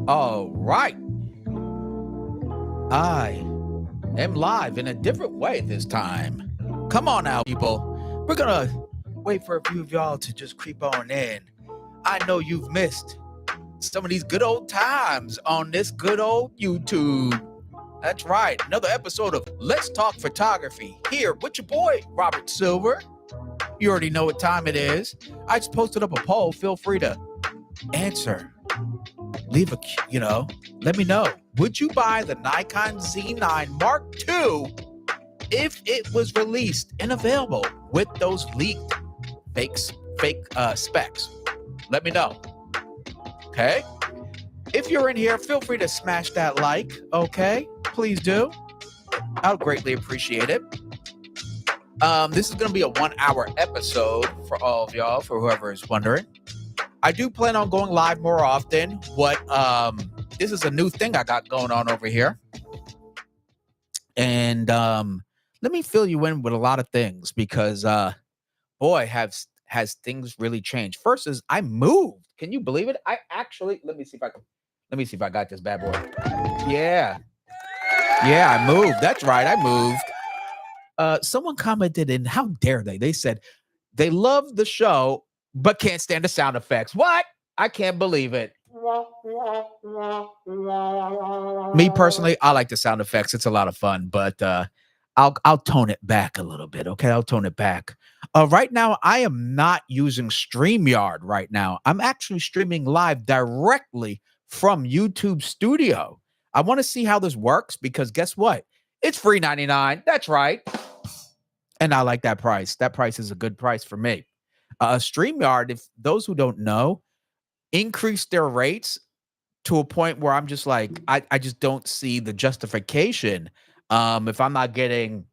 All right. I am live in a different way this time. Come on now, people. We're gonna wait for a few of y'all to just creep on in. I know you've missed some of these good old times on this good old YouTube. That's right. Another episode of Let's Talk Photography here with your boy, Robert Silver. You already know what time it is. I just posted up a poll. Feel free to answer. Leave a, let me know. Would you buy the Nikon Z9 Mark II if it was released and available with those leaked fake specs? Let me know. Okay? If you're in here, feel free to smash that like. Okay? Please do. I'll greatly appreciate it. This is going to be a 1-hour episode for all of y'all, for whoever is wondering. I do plan on going live more often. This is a new thing I got going on over here. And let me fill you in with a lot of things because boy, has things really changed. First is I moved. Can you believe it? I actually let me see if I got this bad boy. Yeah, I moved. That's right, I moved. Someone commented, and how dare they? They said they love the show but can't stand the sound effects. What? I can't believe it. Me personally, I like the sound effects. It's a lot of fun, but I'll tone it back a little bit. Okay, I'll tone it back. Right now, I am not using StreamYard right now. I'm actually streaming live directly from YouTube Studio. I want to see how this works because guess what? It's free 99. That's right. And I like that price. That price is a good price for me. StreamYard, if those who don't know, increased their rates to a point where I'm just like, I just don't see the justification. If I'm not getting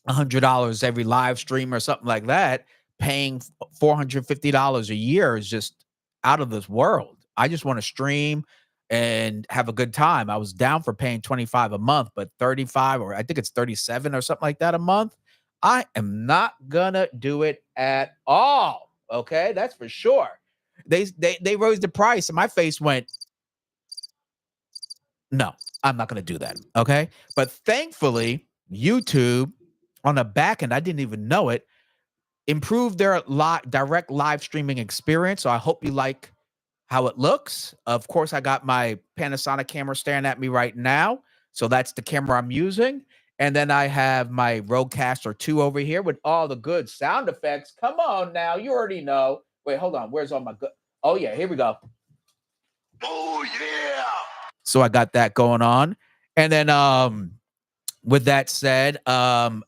$100 every live stream or something like that, paying $450 a year is just out of this world. I just want to stream and have a good time. I was down for paying $25 a month, but 35 or I think it's 37 or something like that a month. I am not gonna do it at all. Okay, that's for sure. They raised the price and my face went, no, I'm not gonna do that. Okay. But thankfully, YouTube on the back end, I didn't even know it, improved their direct live streaming experience. So I hope you like how it looks. Of course, I got my Panasonic camera staring at me right now. So that's the camera I'm using. And then I have my Rodecaster 2 over here with all the good sound effects. Come on now, you already know. Wait, hold on. Where's all my good? Oh yeah, here we go. Oh yeah. So I got that going on. And then with that said, I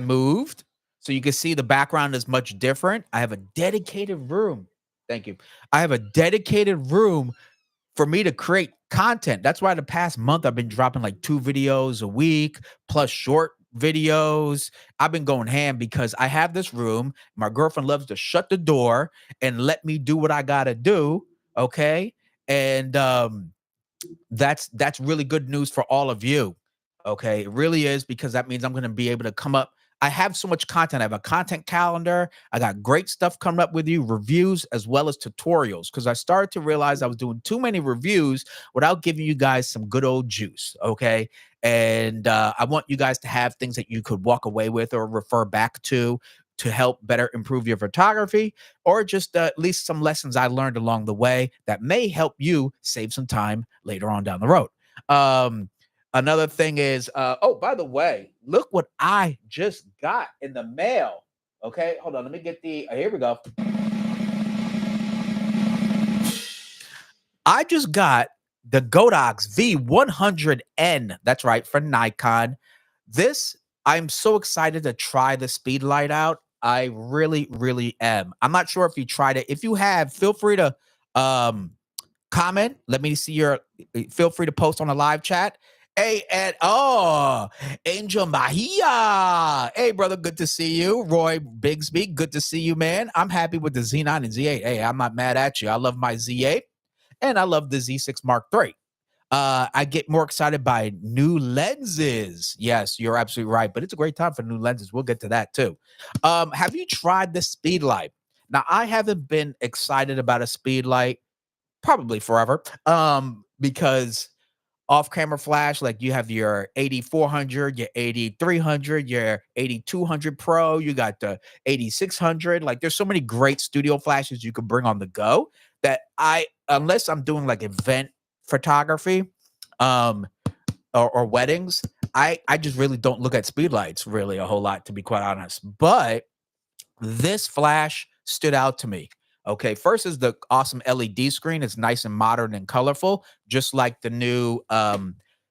moved. So you can see the background is much different. I have a dedicated room. Thank you. I have a dedicated room for me to create content. That's why the past month I've been dropping like 2 videos a week plus short videos. I've been going ham because I have this room. My girlfriend loves to shut the door and let me do what I gotta do. Okay. And that's really good news for all of you. Okay. It really is because that means I'm going to be able to come up. I have so much content. I have a content calendar. I got great stuff coming up with you, reviews as well as tutorials, because I started to realize I was doing too many reviews without giving you guys some good old juice. Okay. And I want you guys to have things that you could walk away with or refer back to help better improve your photography, or just at least some lessons I learned along the way that may help you save some time later on down the road. Another thing is, oh, by the way, look what I just got in the mail. Okay, hold on. Let me get here we go. I just got the Godox V100N. That's right, for Nikon. I'm so excited to try the speed light out. I really, really am. I'm not sure if you tried it. If you have, feel free to comment. Let me see feel free to post on the live chat. Hey, and Angel Mahia. Hey, brother, good to see you. Roy Bigsby, good to see you, man. I'm happy with the Z9 and Z8. Hey, I'm not mad at you. I love my Z8 and I love the Z6 Mark III. I get more excited by new lenses. Yes, you're absolutely right. But it's a great time for new lenses. We'll get to that too. Have you tried the speed light? Now, I haven't been excited about a speed light probably forever. because off-camera flash, like you have your 8400, your 8300, your 8200 Pro, you got the 8600. Like there's so many great studio flashes you can bring on the go that unless I'm doing like event photography, um, or weddings, I just really don't look at speedlights really a whole lot, to be quite honest. But this flash stood out to me. Okay, first is the awesome LED screen. It's nice and modern and colorful, just like the new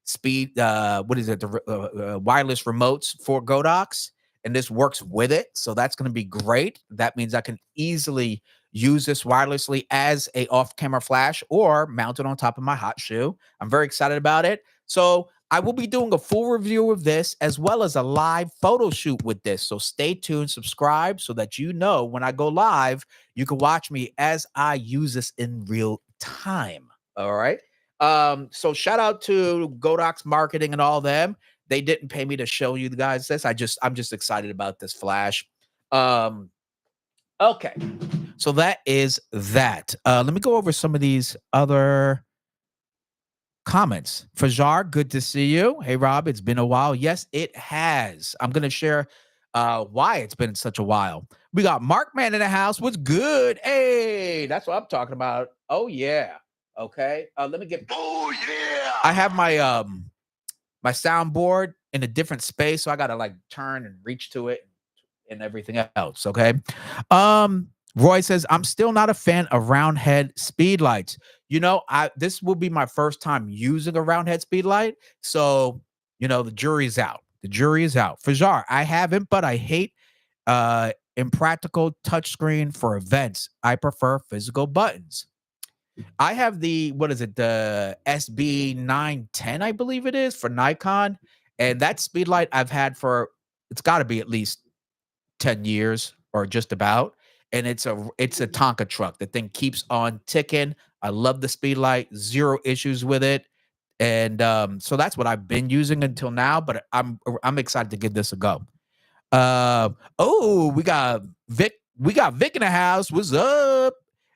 speed. What is it? The wireless remotes for Godox, and this works with it. So that's going to be great. That means I can easily use this wirelessly as a off-camera flash or mount it on top of my hot shoe. I'm very excited about it. So I will be doing a full review of this as well as a live photo shoot with this. So stay tuned, subscribe so that you know when I go live, you can watch me as I use this in real time. All right. So shout out to Godox Marketing and all them. They didn't pay me to show you guys this. I'm just excited about this flash. Okay. So that is that. Let me go over some of these other comments. Fajar, good to see you. Hey, Rob, it's been a while. Yes, it has. I'm going to share why it's been such a while. We got Mark Man in the house. What's good? Hey, that's what I'm talking about. Oh, yeah. Okay. Let me get. Oh, yeah. I have my soundboard in a different space, so I got to like turn and reach to it and everything else. Okay. Roy says, I'm still not a fan of round head speed lights. This will be my first time using a round head speed light. So, the jury's out. The jury is out. Fajar, I haven't, but I hate impractical touchscreen for events. I prefer physical buttons. I have the SB910, I believe it is, for Nikon. And that speed light I've had it's got to be at least 10 years or just about. And it's a Tonka truck. The thing keeps on ticking. I love the speed light, zero issues with it. And so that's what I've been using until now, but I'm excited to give this a go. Oh, we got Vic in the house. What's up?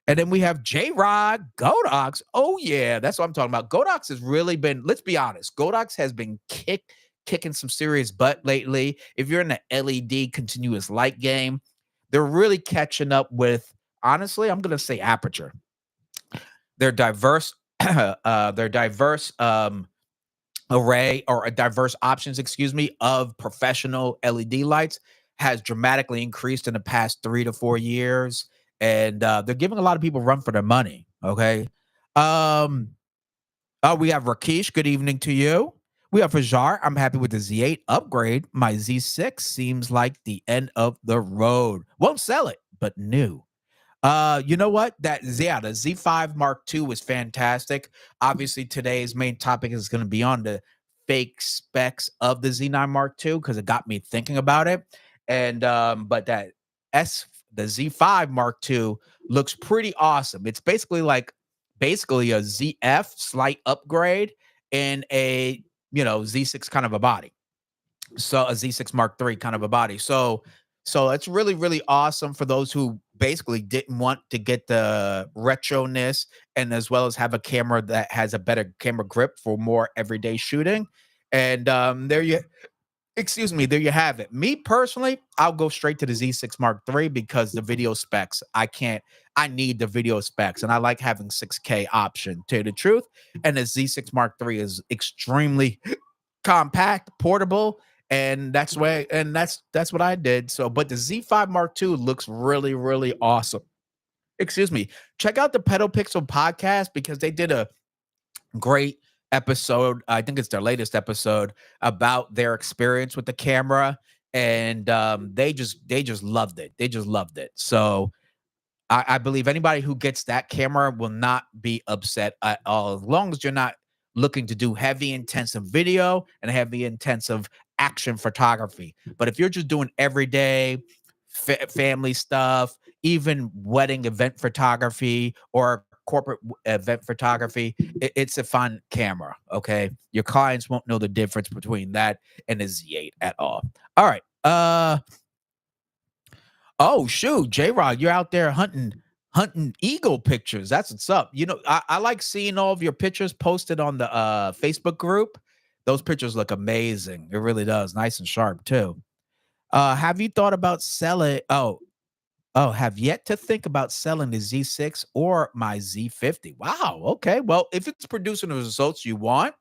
And then we have J-Rod, Godox. Oh, yeah, that's what I'm talking about. Godox has really been, let's be honest, Godox has been kicking some serious butt lately. If you're in the LED continuous light game, they're really catching up with, honestly, I'm going to say aperture. They're diverse, array or a diverse options, of professional LED lights has dramatically increased in the past 3 to 4 years. And they're giving a lot of people run for their money. Okay. We have Rakesh. Good evening to you. We have Fajar. I'm happy with the Z8 upgrade. My Z6 seems like the end of the road. Won't sell it, but new. You know what? The Z5 Mark II is fantastic. Obviously, today's main topic is going to be on the fake specs of the Z9 Mark II because it got me thinking about it. And but the Z5 Mark II looks pretty awesome. It's basically a ZF slight upgrade in a Z6 kind of a body. So a Z6 Mark III kind of a body. So it's really, really awesome for those who basically didn't want to get the retroness and as well as have a camera that has a better camera grip for more everyday shooting. And there you have it. Me personally, I'll go straight to the Z6 Mark III because the video specs, I need the video specs and I like having 6K option, to tell you the truth. And the Z6 Mark III is extremely compact, portable, and that's what I did. So, but the Z5 Mark II looks really, really awesome. Check out the Pedal Pixel podcast because they did a great episode. I think it's their latest episode about their experience with the camera, and they just loved it. They just loved it. So I believe anybody who gets that camera will not be upset at all, as long as you're not looking to do heavy, intensive video and heavy, intensive action photography. But if you're just doing everyday family stuff, even wedding event photography or corporate event photography, it's a fun camera. Okay. Your clients won't know the difference between that and a Z8 at all. All right. Oh shoot, J-Rod, you're out there hunting hunting eagle pictures. That's what's up. I like seeing all of your pictures posted on the Facebook group. Those pictures look amazing. It really does. Nice and sharp too. Have you thought about selling? Oh, have yet to think about selling the Z6 or my Z50. Wow. Okay. Well, if it's producing the results you want,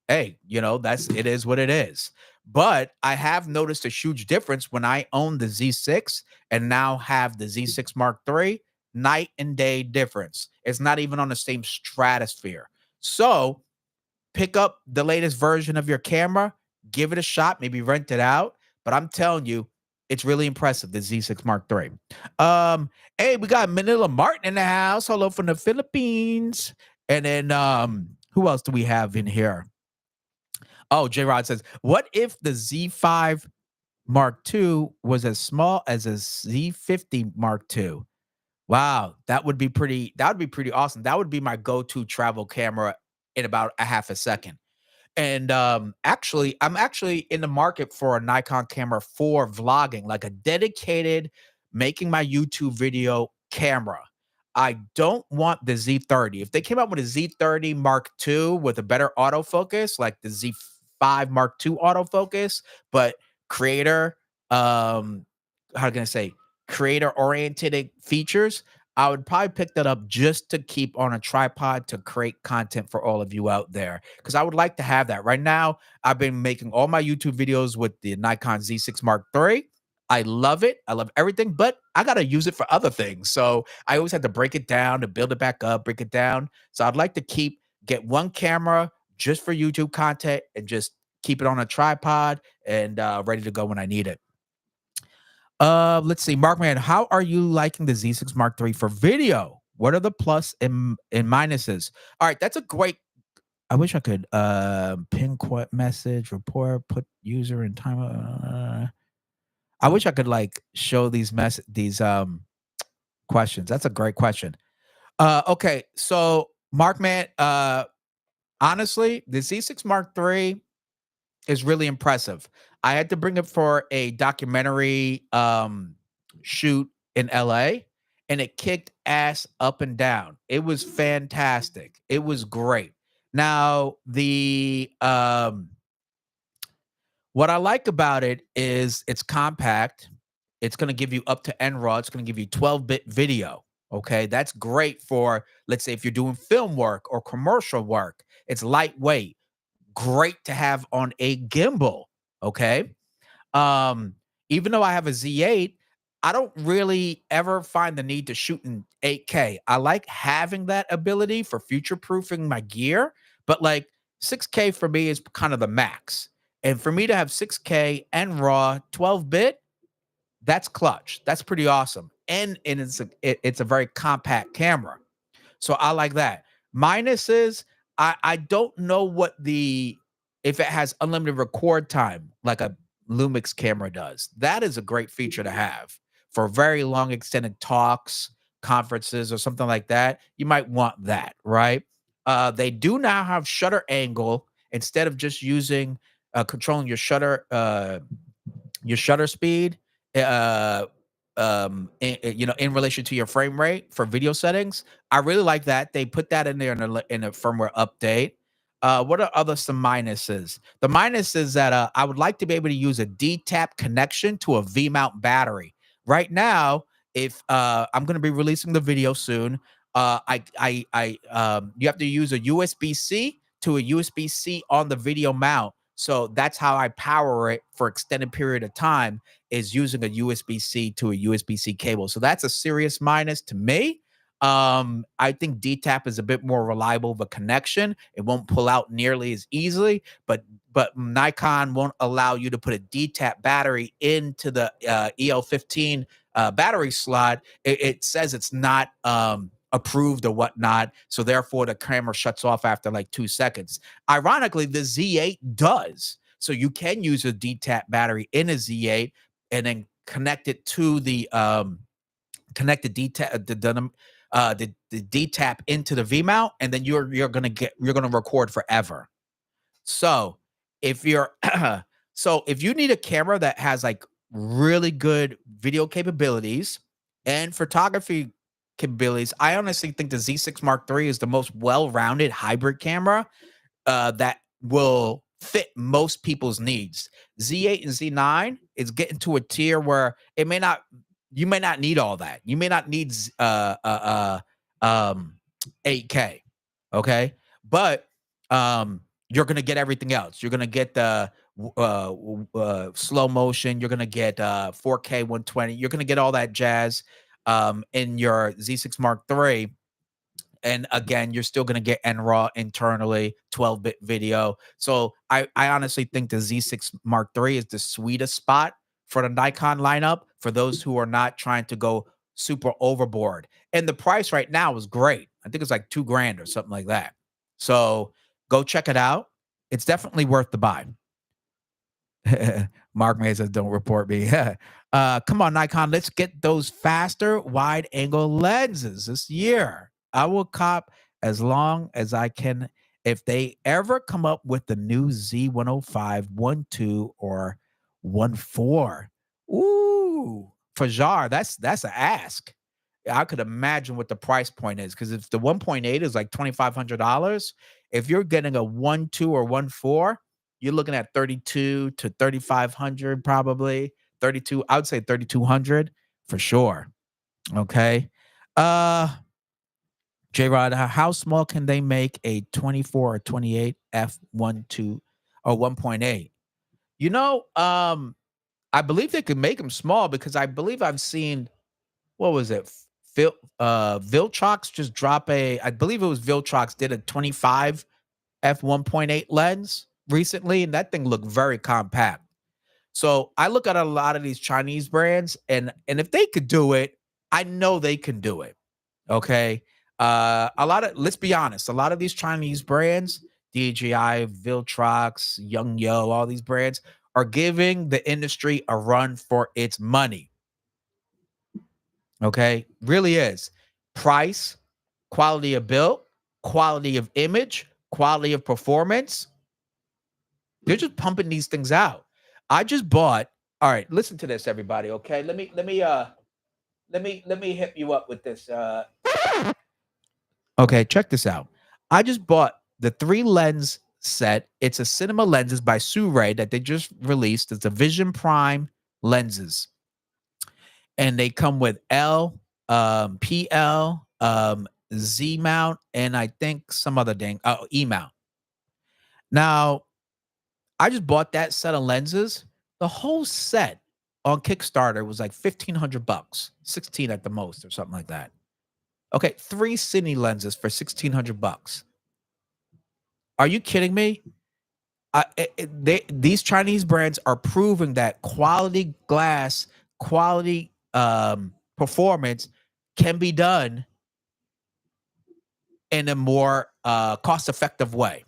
hey, that's it is what it is. But I have noticed a huge difference when I own the Z6 and now have the Z6 Mark III. Night and day difference. It's not even on the same stratosphere. So pick up the latest version of your camera, give it a shot, maybe rent it out. But I'm telling you, it's really impressive, the Z6 Mark III. Um, hey, we got Manila Martin in the house. Hello from the Philippines. And then who else do we have in here? Oh, J Rod says, what if the Z5 Mark II was as small as a Z50 Mark II? Wow, that would be pretty awesome. That would be my go-to travel camera in about a half a second. And actually, I'm actually in the market for a Nikon camera for vlogging, like a dedicated making my YouTube video camera. I don't want the Z30. If they came out with a Z30 Mark II with a better autofocus, like the Z5 Mark II autofocus, but creator, how can I say, creator oriented features, I would probably pick that up just to keep on a tripod to create content for all of you out there. Because I would like to have that. Right now, I've been making all my YouTube videos with the Nikon Z6 Mark III. I love it. I love everything, but I got to use it for other things. So I always have to break it down to build it back up, break it down. So I'd like to get one camera just for YouTube content and just keep it on a tripod and ready to go when I need it. Let's see, Markman, how are you liking the Z6 Mark III for video? What are the plus and minuses? All right, that's a great. I wish I could pin message report put user and time. I wish I could like show these questions. That's a great question. Okay, so Markman, honestly, the Z6 Mark III is really impressive. I had to bring it for a documentary shoot in LA, and it kicked ass up and down. It was fantastic. It was great. Now, the what I like about it is it's compact. It's going to give you up to NRAW. It's going to give you 12-bit video. Okay, that's great for, let's say, if you're doing film work or commercial work. It's lightweight, great to have on a gimbal. Okay. Um, Even though I have a Z8, I don't really ever find the need to shoot in 8K. I like having that ability for future proofing my gear, but like 6K for me is kind of the max. And for me to have 6K and raw 12-bit, that's clutch. That's pretty awesome. And it's a very compact camera. So I like that. Minus is I don't know what the if it has unlimited record time like a Lumix camera does. That is a great feature to have for very long extended talks, conferences, or something like that. You might want that, right? They do now have shutter angle instead of just using controlling your shutter speed, uh, in relation to your frame rate for video settings. I really like that. They put that in there in a firmware update. What are other some minuses? The minus is that I would like to be able to use a D-tap connection to a V-mount battery. Right now, if I'm going to be releasing the video soon, you have to use a USB-C to a USB-C on the video mount. So that's how I power it for extended period of time is using a USB-C to a USB-C cable. So that's a serious minus to me. I think DTAP is a bit more reliable of a connection. It won't pull out nearly as easily, but Nikon won't allow you to put a DTAP battery into the EL15 battery slot. It says it's not approved or whatnot. So therefore the camera shuts off after like 2 seconds. Ironically, the Z8 does. So you can use a DTAP battery in a Z8 and then connect it to the connect the DTAP the DTAP into the V mount, and then you're gonna record forever. So if you're so if you need a camera that has like really good video capabilities and photography capabilities. I honestly think the Z6 Mark III is the most well-rounded hybrid camera that will fit most people's needs. Z8 and Z9 is getting to a tier where you may not need all that. You may not need 8K, okay? But you're gonna get everything else. You're gonna get the slow motion. You're gonna get 4K 120. You're gonna get all that jazz in your Z6 Mark III. And again, you're still going to get NRAW internally, 12-bit video. So I honestly think the Z6 Mark III is the sweetest spot for the Nikon lineup for those who are not trying to go super overboard. And the price right now is great. I think it's like $2,000 or something like that. So go check it out. It's definitely worth the buy. Mark May says, "Don't report me." Come on, Nikon. Let's get those faster wide angle lenses this year. I will cop as long as I can. If they ever come up with the new Z105, 1.2, or 1.4, ooh, Fajar, that's an ask. I could imagine what the price point is, because if the 1.8 is like $2,500, if you're getting a 1.2 or 1.4, you're looking at 32 to 3,500, probably 32. I would say 3,200 for sure. Okay. J Rod, how small can they make a 24 or 28 f1.2 or 1.8? I believe they could make them small, because I believe I've seen, what was it? Viltrox just I believe it was Viltrox did a 25 f1.8 lens recently, and that thing looked very compact. So I look at a lot of these Chinese brands, and if they could do it, I know they can do it. Okay. Let's be honest, a lot of these Chinese brands, DJI, Viltrox, Young Yo, all these brands are giving the industry a run for its money. Okay. Really is. Price, quality of build, quality of image, quality of performance. They're just pumping these things out. I just bought. All right, listen to this, everybody. Okay, let me hit you up with this. Okay, check this out. I just bought the 3 lens set. It's a cinema lenses by Suray that they just released. It's a Vision Prime lenses, and they come with PL, Z mount, and I think some other E mount. Now, I just bought that set of lenses. The whole set on Kickstarter was like $1,500, 16 at the most, or something like that. Okay, 3 cine lenses for $1,600. Are you kidding me? These Chinese brands are proving that quality glass, quality performance can be done in a more cost-effective way.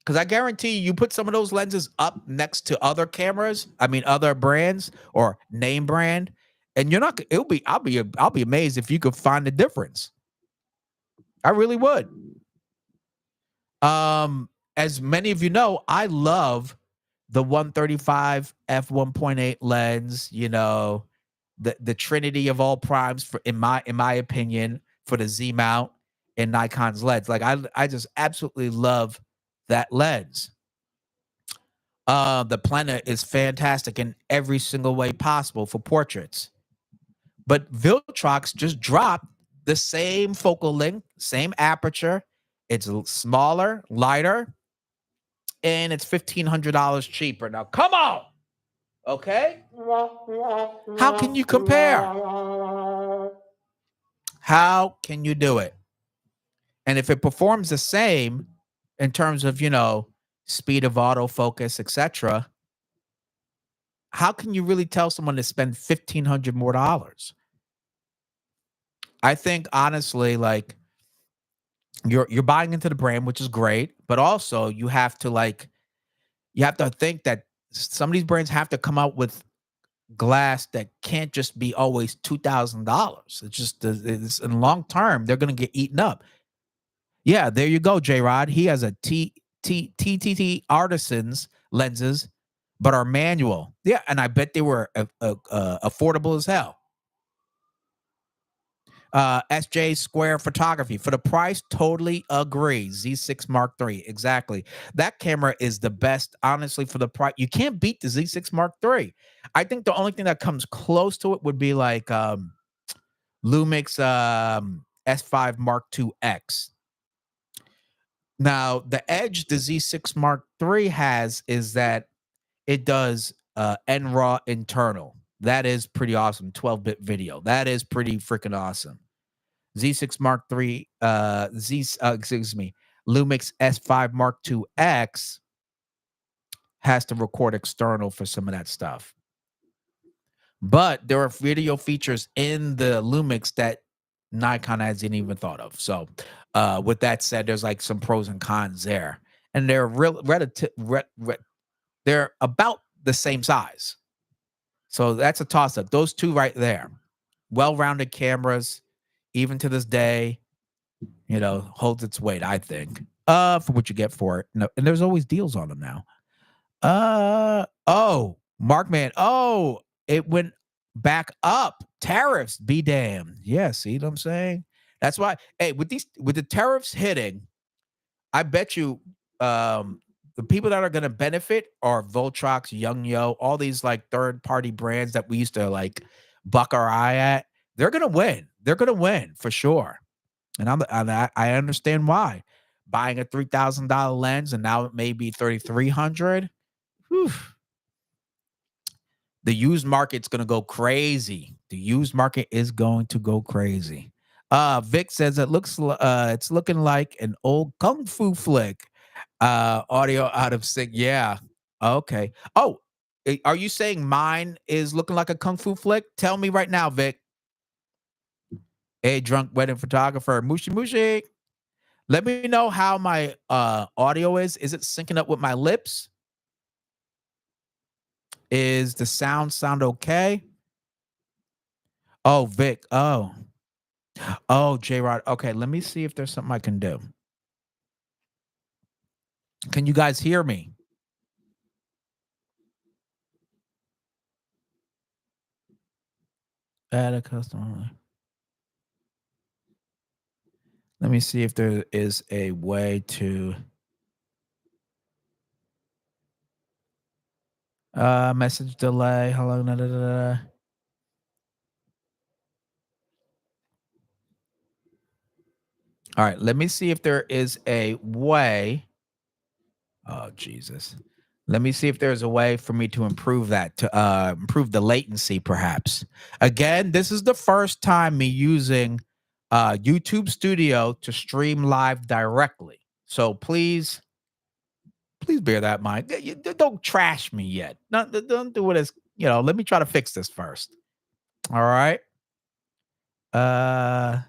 Because I guarantee you put some of those lenses up next to other cameras, other brands or name brand, and you're not. I'll be amazed if you could find the difference. I really would. As many of you know, I love the 135 f1.8 lens. The trinity of all primes, for in my opinion, for the Z mount and Nikon's lens. Like I just absolutely love that lens. The Plena is fantastic in every single way possible for portraits. But Viltrox just dropped the same focal length, same aperture. It's smaller, lighter, and it's $1,500 cheaper. Now, come on. Okay? How can you compare? How can you do it? And if it performs the same in terms of, speed of autofocus, etc., how can you really tell someone to spend $1,500 more dollars? I think honestly, like, you're buying into the brand, which is great, but also you have to think that some of these brands have to come out with glass that can't just be always $2,000. It's just it's in long term they're gonna get eaten up. Yeah, there you go, J Rod. He has a TTT Artisans lenses, but are manual. Yeah, and I bet they were affordable as hell. SJ Square Photography. For the price, totally agree. Z6 Mark III. Exactly. That camera is the best, honestly, for the price. You can't beat the Z6 Mark III. I think the only thing that comes close to it would be like Lumix S5 Mark II X. Now, the edge the Z6 Mark III has is that it does NRAW internal. That is pretty awesome. 12-bit video. That is pretty freaking awesome. Z6 Mark III, excuse me, Lumix S5 Mark II X has to record external for some of that stuff. But there are video features in the Lumix that Nikon hasn't even thought of. So, with that said, there's like some pros and cons there, and they're they're about the same size. So that's a toss up. Those two right there, well-rounded cameras, even to this day, holds its weight, I think. For what you get for it. No, and there's always deals on them now. Oh, Markman. Oh, it went back up. Tariffs be damned. Yeah, see what I'm saying? That's why, hey, with the tariffs hitting, I bet you the people that are gonna benefit are Voltrox, Young Yo, all these like third party brands that we used to like buck our eye at. They're gonna win. They're gonna win for sure. And I understand why. Buying a $3,000 lens and now it may be 3,300. Whew. The used market's gonna go crazy. The used market is going to go crazy. Vic says it's looking like an old kung fu flick. Audio out of sync. Yeah. Okay. Oh, are you saying mine is looking like a kung fu flick? Tell me right now, Vic. Hey, drunk wedding photographer, Mushi Mushi. Let me know how my audio is. Is it syncing up with my lips? Is the sound okay? Oh, Vic. Oh, J Rod. Okay, let me see if there's something I can do. Can you guys hear me? Add a customer. Let me see if there is a way to message delay. Hello. Da, da, da, da. All right, let me see if there is a way. Oh, Jesus. Let me see if there's a way for me to improve that, to improve the latency, perhaps. Again, this is the first time me using YouTube Studio to stream live directly. So please bear that in mind. Don't trash me yet. Don't do it as, let me try to fix this first. All right. Uh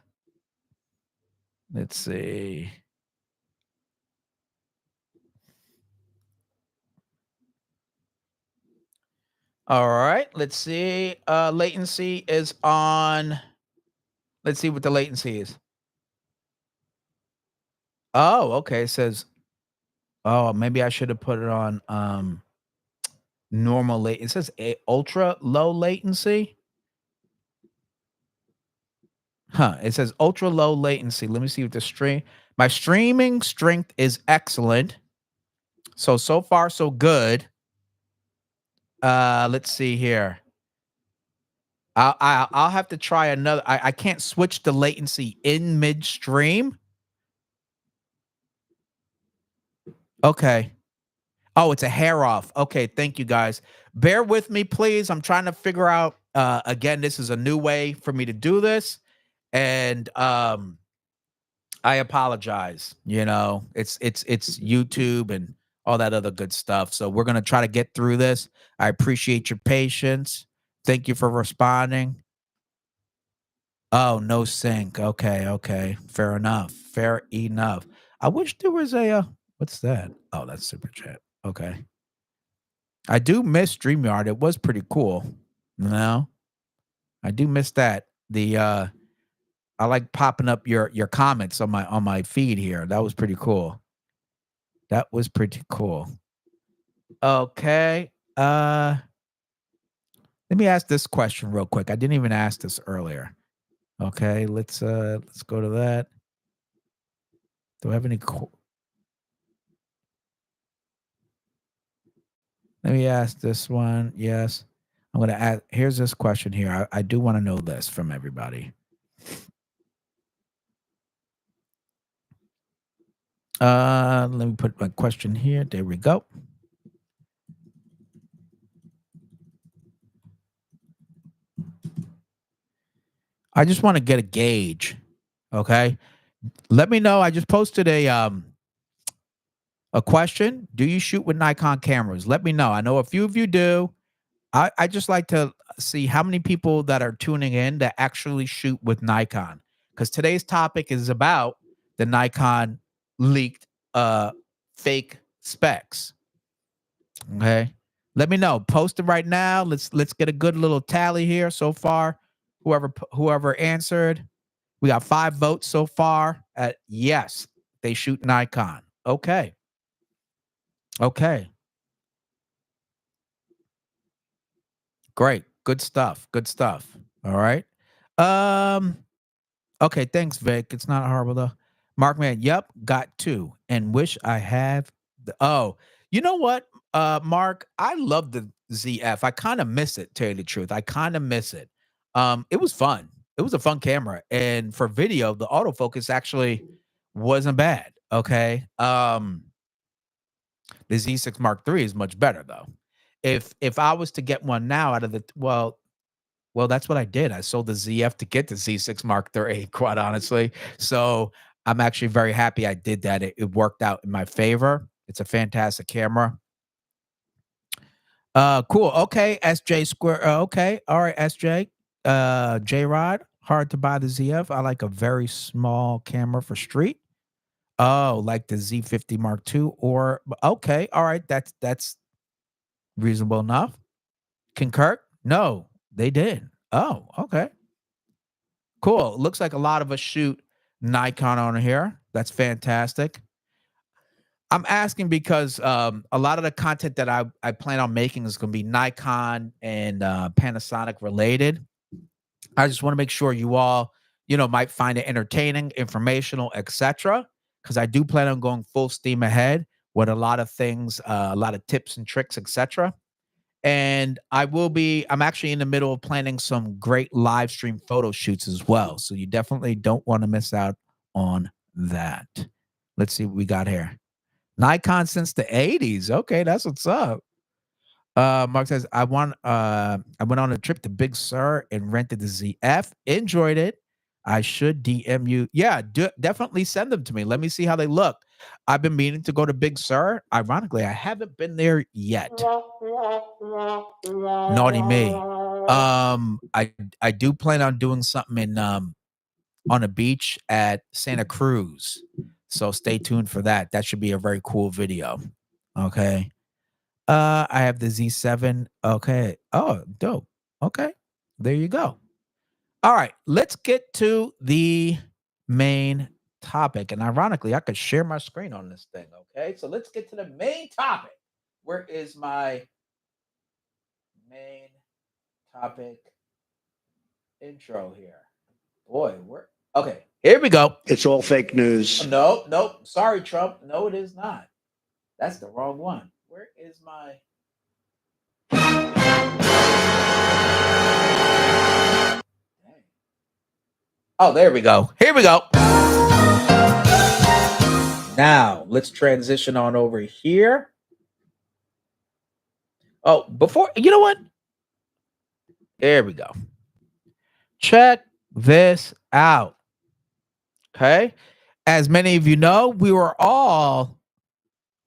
let's see. All right, let's see. Latency is on. Let's see what the latency is. Oh, okay. It says, oh, maybe I should have put it on normal late. It says ultra low latency. Huh. It says ultra low latency. Let me see what the stream. My streaming strength is excellent. So far so good. Let's see here. I'll have to try another. I can't switch the latency in midstream. Okay. Oh, it's a hair off. Okay, thank you guys. Bear with me, please. I'm trying to figure out again, this is a new way for me to do this. And I apologize. It's YouTube and all that other good stuff. So we're gonna try to get through this. I appreciate your patience. Thank you for responding. Oh, no sync. Okay, okay. Fair enough. Fair enough. I wish there was a what's that? Oh, that's super chat. Okay. I do miss StreamYard. It was pretty cool. No, I do miss that. I like popping up your comments on my feed here. That was pretty cool. That was pretty cool. Okay. Let me ask this question real quick. I didn't even ask this earlier. Okay, let's go to that. Do I have any Let me ask this one. Yes. I'm going to add here's this question here. I do want to know this from everybody. Let me put my question here. There we go. I just want to get a gauge. Okay. Let me know. I just posted a question. Do you shoot with Nikon cameras? Let me know. I know a few of you do. I just like to see how many people that are tuning in that actually shoot with Nikon. Because today's topic is about the Nikon leaked fake specs. Okay. Let me know. Post it right now. Let's get a good little tally here so far. Whoever answered. We got 5 votes so far at yes, they shoot Nikon. Okay. Okay. Great. Good stuff. Good stuff. All right. Um okay, thanks Vic. It's not horrible though. Mark man, yep, got 2 and wish I have oh, you know what? Mark, I love the ZF. I kind of miss it, tell you the truth. I kind of miss it. It was fun. It was a fun camera and for video, the autofocus actually wasn't bad, okay? The Z6 Mark III is much better though. If I was to get one now out of the well, that's what I did. I sold the ZF to get the Z6 Mark III, quite honestly. So I'm actually very happy I did that. It worked out in my favor. It's a fantastic camera. Cool. Okay, SJ Square. Okay, all right, SJ. J Rod. Hard to buy the ZF. I like a very small camera for street. Oh, like the Z50 Mark II, or okay, all right. That's reasonable enough. Concur? No, they did. Oh, okay. Cool. Looks like a lot of us shoot Nikon on here. That's fantastic. I'm asking because a lot of the content that I plan on making is going to be Nikon and Panasonic related. I just want to make sure you all, might find it entertaining, informational, etc. Because I do plan on going full steam ahead with a lot of things, a lot of tips and tricks, etc. And I'm actually in the middle of planning some great live stream photo shoots as well. So you definitely don't want to miss out on that. Let's see what we got here. Nikon since the 80s. Okay, that's what's up. Mark says, I went on a trip to Big Sur and rented the ZF. Enjoyed it. I should DM you. Yeah, definitely send them to me. Let me see how they look. I've been meaning to go to Big Sur. Ironically, I haven't been there yet. Naughty me. I do plan on doing something in on a beach at Santa Cruz. So stay tuned for that. That should be a very cool video. Okay. I have the Z7. Okay. Oh, dope. Okay. There you go. All right. Let's get to the main topic. And ironically, I could share my screen on this thing. Okay. So let's get to the main topic. Where is my main topic intro here? Boy, we're okay. Here we go. It's all fake news. No, nope. Sorry, Trump. No, it is not. That's the wrong one. Where is my Dang. Oh, there we go. Here we go. Now, let's transition on over here. Oh, before, you know what? There we go. Check this out. Okay. As many of you know, we were all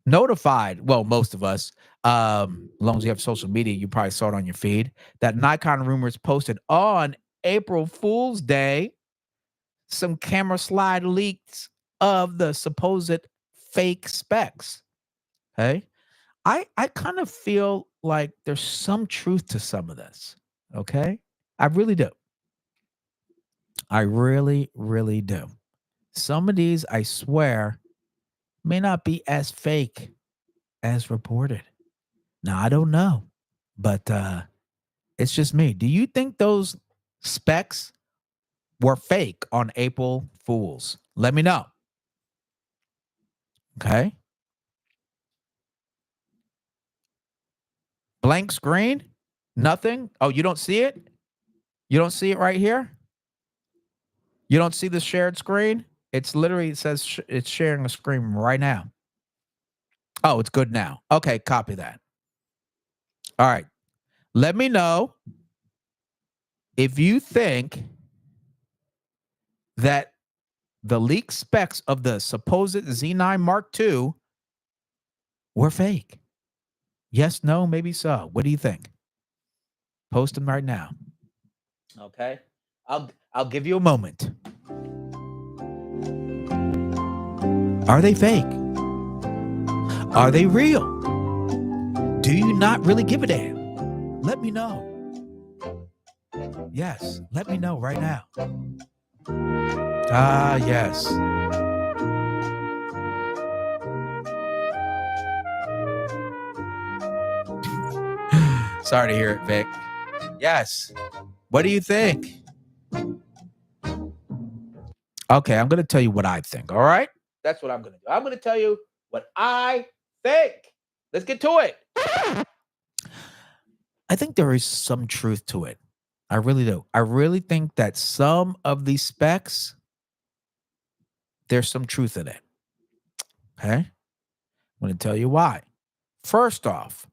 notified. Well, most of us, as long as you have social media, you probably saw it on your feed, that Nikon rumors posted on April Fool's Day some camera slide leaks of the supposed fake specs. Okay. I kind of feel like there's some truth to some of this. Okay. I really do. I really, really do. Some of these, I swear, may not be as fake as reported. Now, I don't know, but it's just me. Do you think those specs were fake on April Fools? Let me know. Okay. Blank screen? Nothing? Oh, you don't see it? You don't see it right here? You don't see the shared screen? It's literally it says it's sharing a screen right now. Oh, it's good now. Okay, copy that. All right. Let me know if you think that the leaked specs of the supposed Z9 Mark II were fake. Yes, no, maybe so. What do you think? Post them right now. Okay. I'll give you a moment. Are they fake? Are they real? Do you not really give a damn? Let me know. Yes, let me know right now. Ah, yes. Sorry to hear it, Vic. Yes. What do you think? Okay, I'm going to tell you what I think. All right? That's what I'm going to do. I'm going to tell you what I think. Let's get to it. I think there is some truth to it. I really do. I really think that some of these specs, there's some truth in it. Okay? I'm going to tell you why. First off,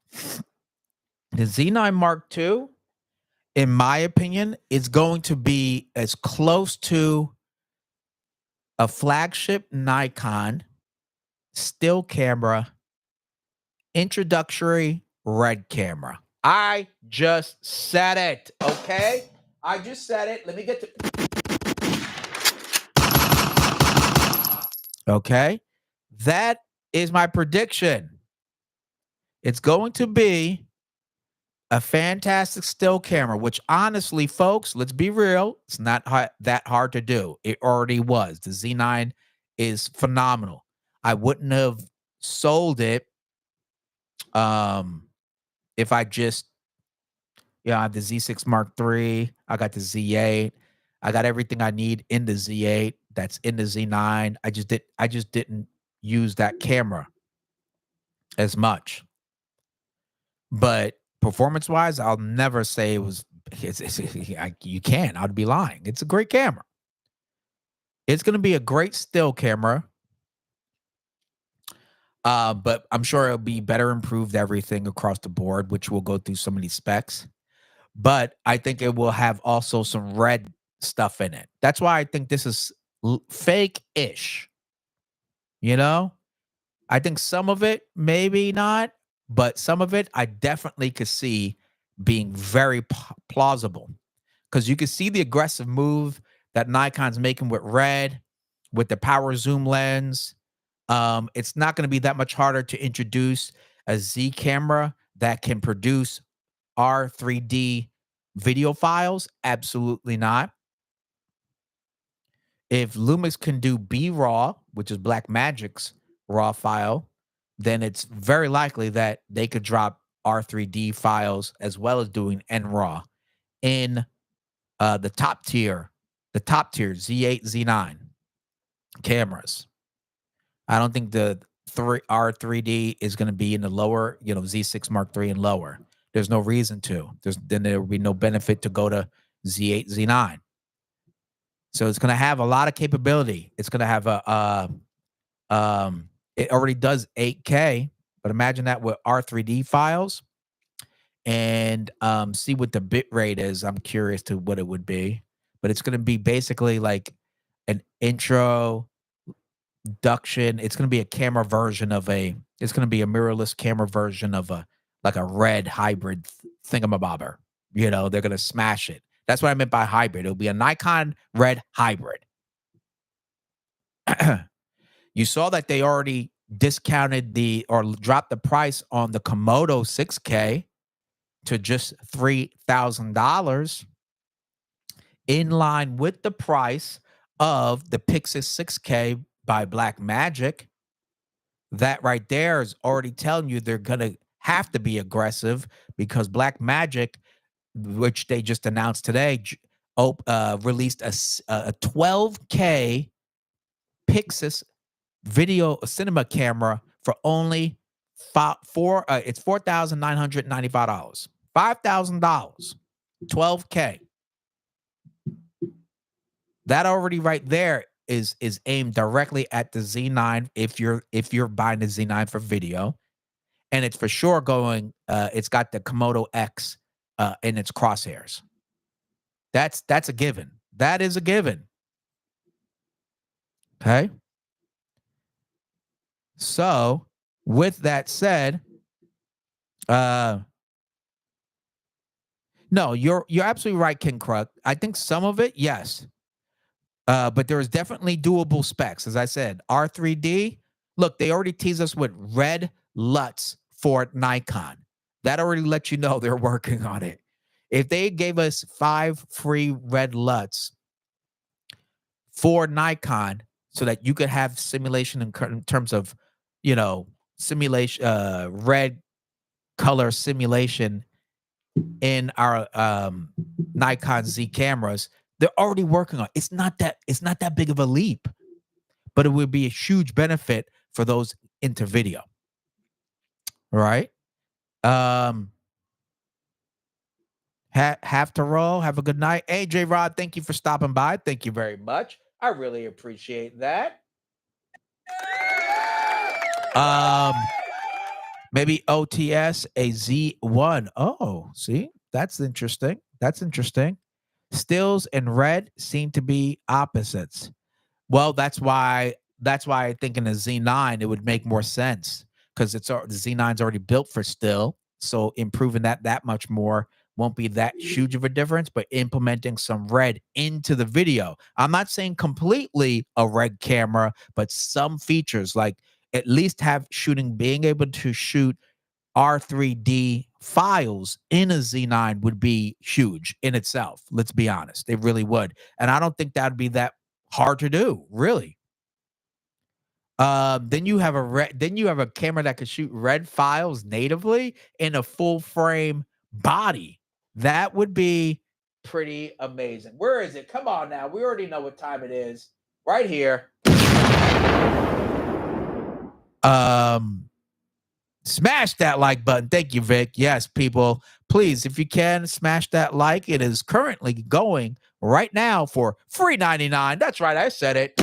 the Z9 Mark II, in my opinion, is going to be as close to a flagship Nikon still camera introductory red camera. I just said it, okay? I just said it. Let me get to. Okay? That is my prediction. It's going to be a fantastic still camera, which honestly, folks, let's be real, it's not that hard to do. It already was. The Z9 is phenomenal. I wouldn't have sold it if I just I have the Z6 Mark III, I got the Z8, I got everything I need in the Z8 that's in the Z9. I just didn't use that camera as much. But performance wise, I'll never say it was. You can't. I'd be lying. It's a great camera. It's going to be a great still camera. But I'm sure it'll be better improved everything across the board, which we'll go through some of these specs. But I think it will have also some red stuff in it. That's why I think this is fake-ish. You know, I think some of it maybe not, but some of it I definitely could see being very plausible because you can see the aggressive move that Nikon's making with red, with the power zoom lens. It's not going to be that much harder to introduce a Z camera that can produce R3D video files. Absolutely not. If Lumix can do B-RAW, which is Blackmagic's RAW file, then it's very likely that they could drop R3D files as well as doing NRAW in the top tier Z8, Z9 cameras. I don't think the R3D is going to be in the lower, Z6 Mark III and lower. There's no reason to. Then there will be no benefit to go to Z8, Z9. So it's going to have a lot of capability. It's going to have it already does 8K, but imagine that with R3D files and see what the bit rate is. I'm curious to what it would be, but it's going to be basically like an introduction. It's going to be a camera version of it's going to be a mirrorless camera version of like a red hybrid thingamabobber. They're going to smash it. That's what I meant by hybrid. It'll be a Nikon red hybrid. You saw that they already discounted or dropped the price on the Komodo 6K to just $3,000 in line with the price of the Pixis 6K by Blackmagic. That right there is already telling you they're going to have to be aggressive because Blackmagic, which they just announced today, released a 12K Pixis video cinema camera for only it's $4,995. $5,000. 12K. That already right there is aimed directly at the Z9 if you're buying the Z9 for video. And it's for sure going, it's got the Komodo X in its crosshairs. That's a given. That is a given. Okay. So with that said, no, you're absolutely right, King Kruk. I think some of it, yes. But there is definitely doable specs. As I said, R3D, look, they already tease us with red LUTs for Nikon. That already lets you know they're working on it. If they gave us 5 free red LUTs for Nikon so that you could have simulation in terms of, simulation, red color simulation in our Nikon Z cameras, they're already working on it. It's not that big of a leap, but it would be a huge benefit for those into video. All right. Have to roll. Have a good night. AJ Rod, thank you for stopping by. Thank you very much. I really appreciate that. Maybe OTS a Z1. Oh, see, that's interesting. That's interesting. Stills and red seem to be opposites. Well, that's why I think in a Z9 it would make more sense because the Z9's already built for still, so improving that much more won't be that huge of a difference. But implementing some red into the video, I'm not saying completely a red camera, but some features like at least being able to shoot R3D files in a Z9 would be huge in itself. Let's be honest, it really would, and I don't think that'd be that hard to do, really. Then you have a camera that could shoot red files natively in a full frame body. That would be pretty amazing. Where is it? Come on now. We already know what time it is. Right here. Smash that like button. Thank you, Vic. Yes, people, please, if you can, smash that like. It is currently going right now for free 99. That's right, I said it.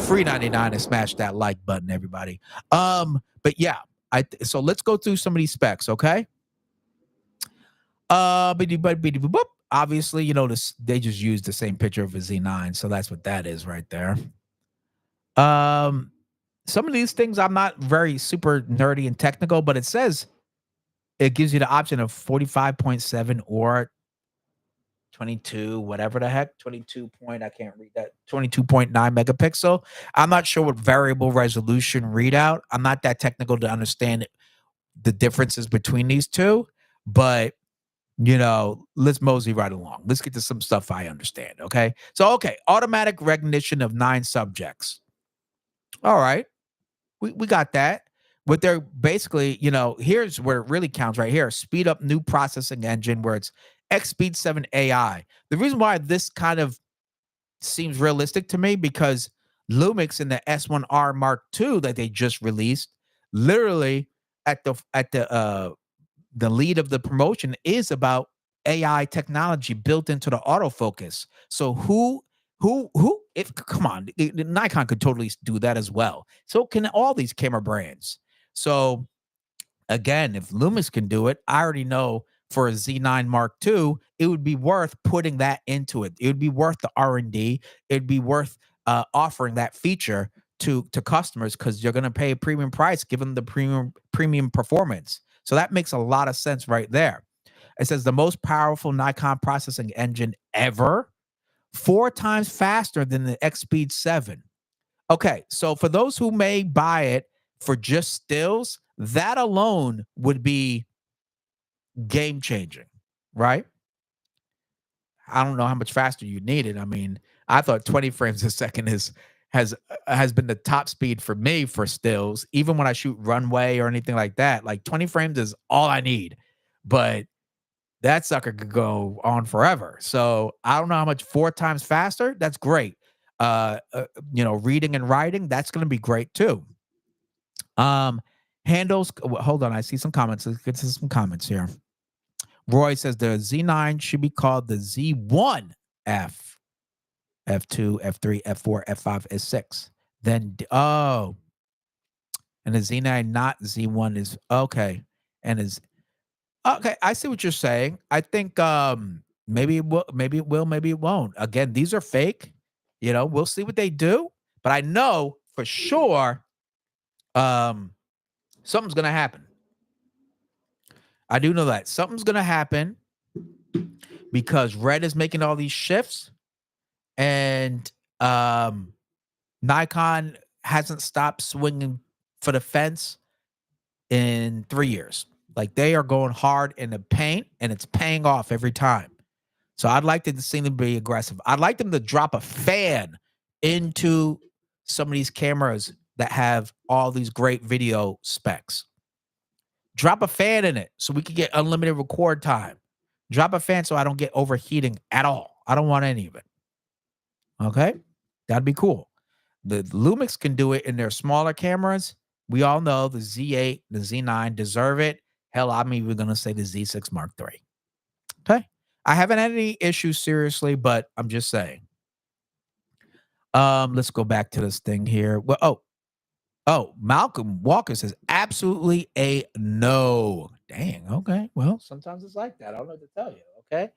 Free 99 and smash that like button, everybody. But yeah, so let's go through some of these specs, okay? Obviously, they just used the same picture of a Z9, so that's what that is right there. Some of these things I'm not very super nerdy and technical, but it says it gives you the option of 45.7 or 22, whatever the heck, 22 point, I can't read that, 22.9 megapixel. I'm not sure what variable resolution readout. I'm not that technical to understand the differences between these two, but let's mosey right along. Let's get to some stuff I understand, okay? So, okay, automatic recognition of 9 subjects. All right. We got that. But they're basically, here's where it really counts right here. Speed up new processing engine where it's X Speed 7 AI. The reason why this kind of seems realistic to me because Lumix in the S1R Mark II that they just released, literally at the lead of the promotion is about AI technology built into the autofocus. So come on, Nikon could totally do that as well. So can all these camera brands. So again, if Lumix can do it, I already know for a Z9 Mark II, it would be worth putting that into it. It would be worth the R&D. It'd be worth offering that feature to customers because you're going to pay a premium price given the premium performance. So that makes a lot of sense right there. It says the most powerful Nikon processing engine ever, 4 times faster than the X Speed 7. Okay, so for those who may buy it for just stills, that alone would be game changing, right? I don't know how much faster you need it. I mean, I thought 20 frames a second has been the top speed for me for stills, even when I shoot runway or anything like that. Like 20 frames is all I need. But that sucker could go on forever. So I don't know how much 4 times faster. That's great. Reading and writing, that's going to be great too. Um, hold on, I see some comments. Let's get to some comments here. Roy says the Z9 should be called the Z1F, F2, F3, F4, F5, S6. And the Z9, not Z1 is okay. And is okay. I see what you're saying. I think maybe it will, maybe it won't. Again, these are fake. We'll see what they do. But I know for sure um something's gonna happen. I do know that something's gonna happen because Red is making all these shifts, and Nikon hasn't stopped swinging for the fence in 3 years. Like, they are going hard in the paint, and it's paying off every time. So I'd like to see them be aggressive. I'd like them to drop a fan into some of these cameras that have all these great video specs. Drop a fan in it so we can get unlimited record time. Drop a fan so I don't get overheating at all. I don't want any of it. Okay? That'd be cool. The Lumix can do it in their smaller cameras. We all know the Z8, the Z9 deserve it. Hell, I'm even going to say the Z6 Mark III. Okay? I haven't had any issues seriously, but I'm just saying. Let's go back to this thing here. Well, Malcolm Walker says absolutely a no. Dang. Okay. Well, sometimes it's like that. I don't know what to tell you. Okay.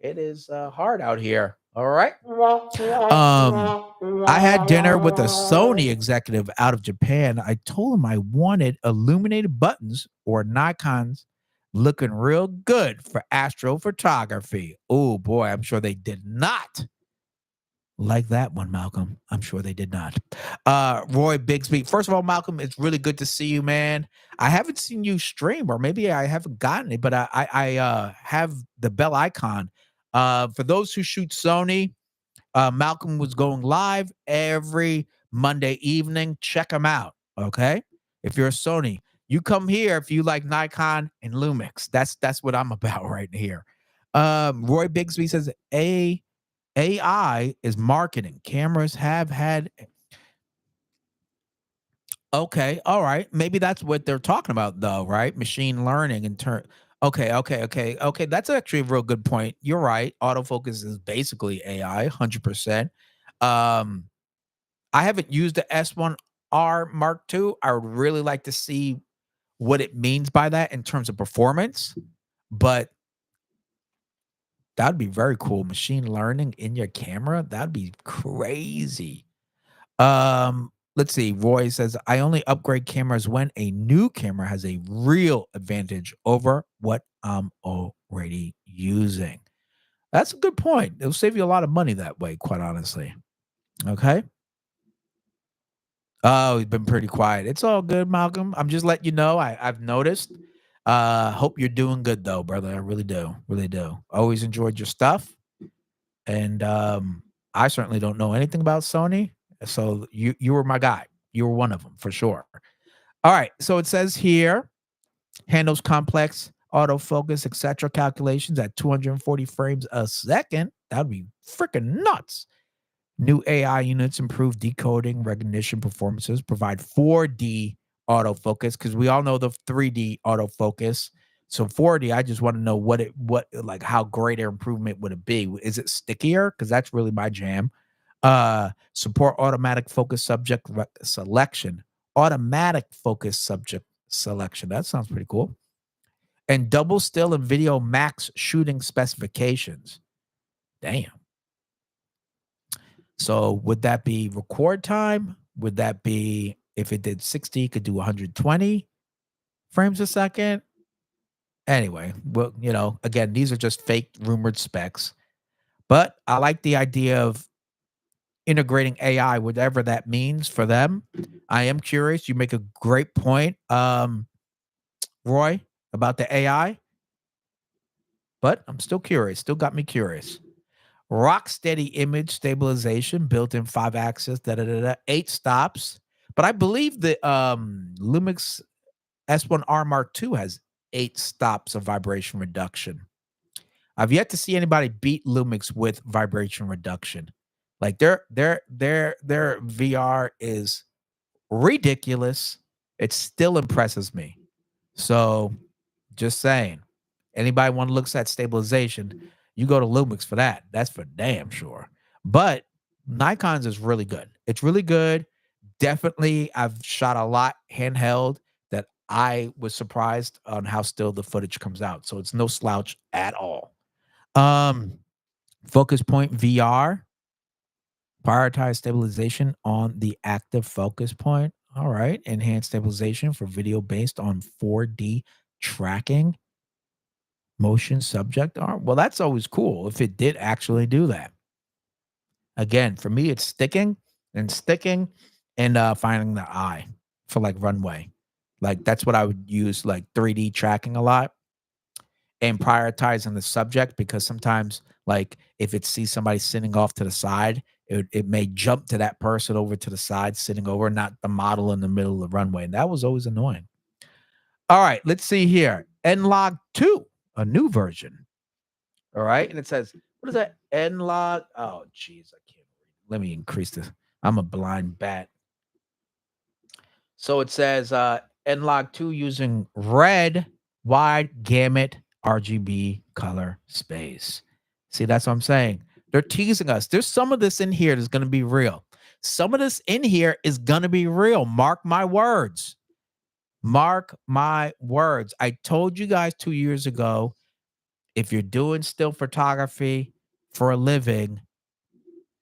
It is hard out here. All right. I had dinner with a Sony executive out of Japan. I told him I wanted illuminated buttons or Nikon's looking real good for astrophotography. Oh boy, I'm sure they did not like that one, Malcolm. I'm sure they did not. Roy Bigsby. First of all, Malcolm, it's really good to see you, man. I haven't seen you stream, or maybe I haven't gotten it, but I have the bell icon. For those who shoot Sony, Malcolm was going live every Monday evening. Check him out. Okay. If you're a Sony, you come here if you like Nikon and Lumix. That's what I'm about right here. Roy Bigsby says AI is marketing. Cameras have had. Okay, all right. Maybe that's what they're talking about, though, right? Machine learning in turn. Okay. That's actually a real good point. You're right. Autofocus is basically AI, 100%. Um, I haven't used the S1R Mark II. I would really like to see what it means by that in terms of performance, but that'd be very cool. Machine learning in your camera, that'd be crazy. Let's see. Roy says, I only upgrade cameras when a new camera has a real advantage over what I'm already using. That's a good point. It'll save you a lot of money that way, quite honestly. Okay. Oh, he's been pretty quiet. It's all good, Malcolm. I'm just letting you know. I've noticed. Hope you're doing good though, brother. I really do. Really do. Always enjoyed your stuff. And I certainly don't know anything about Sony. So you were my guy. You were one of them for sure. All right. So it says here, handles complex autofocus, etc. calculations at 240 frames a second. That'd be freaking nuts. New AI units improve decoding, recognition performances, provide 4D autofocus because we all know the 3D autofocus. So 4D, I just want to know like how great an improvement would it be? Is it stickier? Because that's really my jam. Support automatic focus subject selection. Automatic focus subject selection. That sounds pretty cool. And double still and video max shooting specifications. Damn. So would that be record time? Would that be if it did 60, could do 120 frames a second? Anyway, well, again, these are just fake rumored specs. But I like the idea of integrating AI, whatever that means for them. I am curious. You make a great point, Roy, about the AI. But I'm still curious. Still got me curious. Rock steady image stabilization, built-in 5-axis, 8 stops. But I believe the Lumix S1R Mark II has 8 stops of vibration reduction. I've yet to see anybody beat Lumix with vibration reduction. Like their VR is ridiculous. It still impresses me. So just saying, anybody want to look at stabilization, you go to Lumix for that. That's for damn sure. But Nikon's is really good. It's really good. Definitely, I've shot a lot handheld that I was surprised on how still the footage comes out. So it's no slouch at all. Um, Focus point VR, prioritize stabilization on the active focus point. All right. Enhanced stabilization for video based on 4D tracking. Motion subject arm. Well, that's always cool if it did actually do that. Again, for me, it's sticking and finding the eye for like runway. Like that's what I would use, like 3D tracking a lot and prioritizing the subject, because sometimes, like if it sees somebody sitting off to the side, it may jump to that person over to the side sitting over, not the model in the middle of the runway. And that was always annoying. All right, let's see here. Nlog 2, a new version. All right. And it says, what is that? Nlog. Oh, geez. I can't read. Let me increase this. I'm a blind bat. So it says Nlog 2 using red wide gamut RGB color space. See, that's what I'm saying. They're teasing us. There's some of this in here that's going to be real. Some of this in here is going to be real. Mark my words. Mark my words. I told you guys 2 years ago, if you're doing still photography for a living,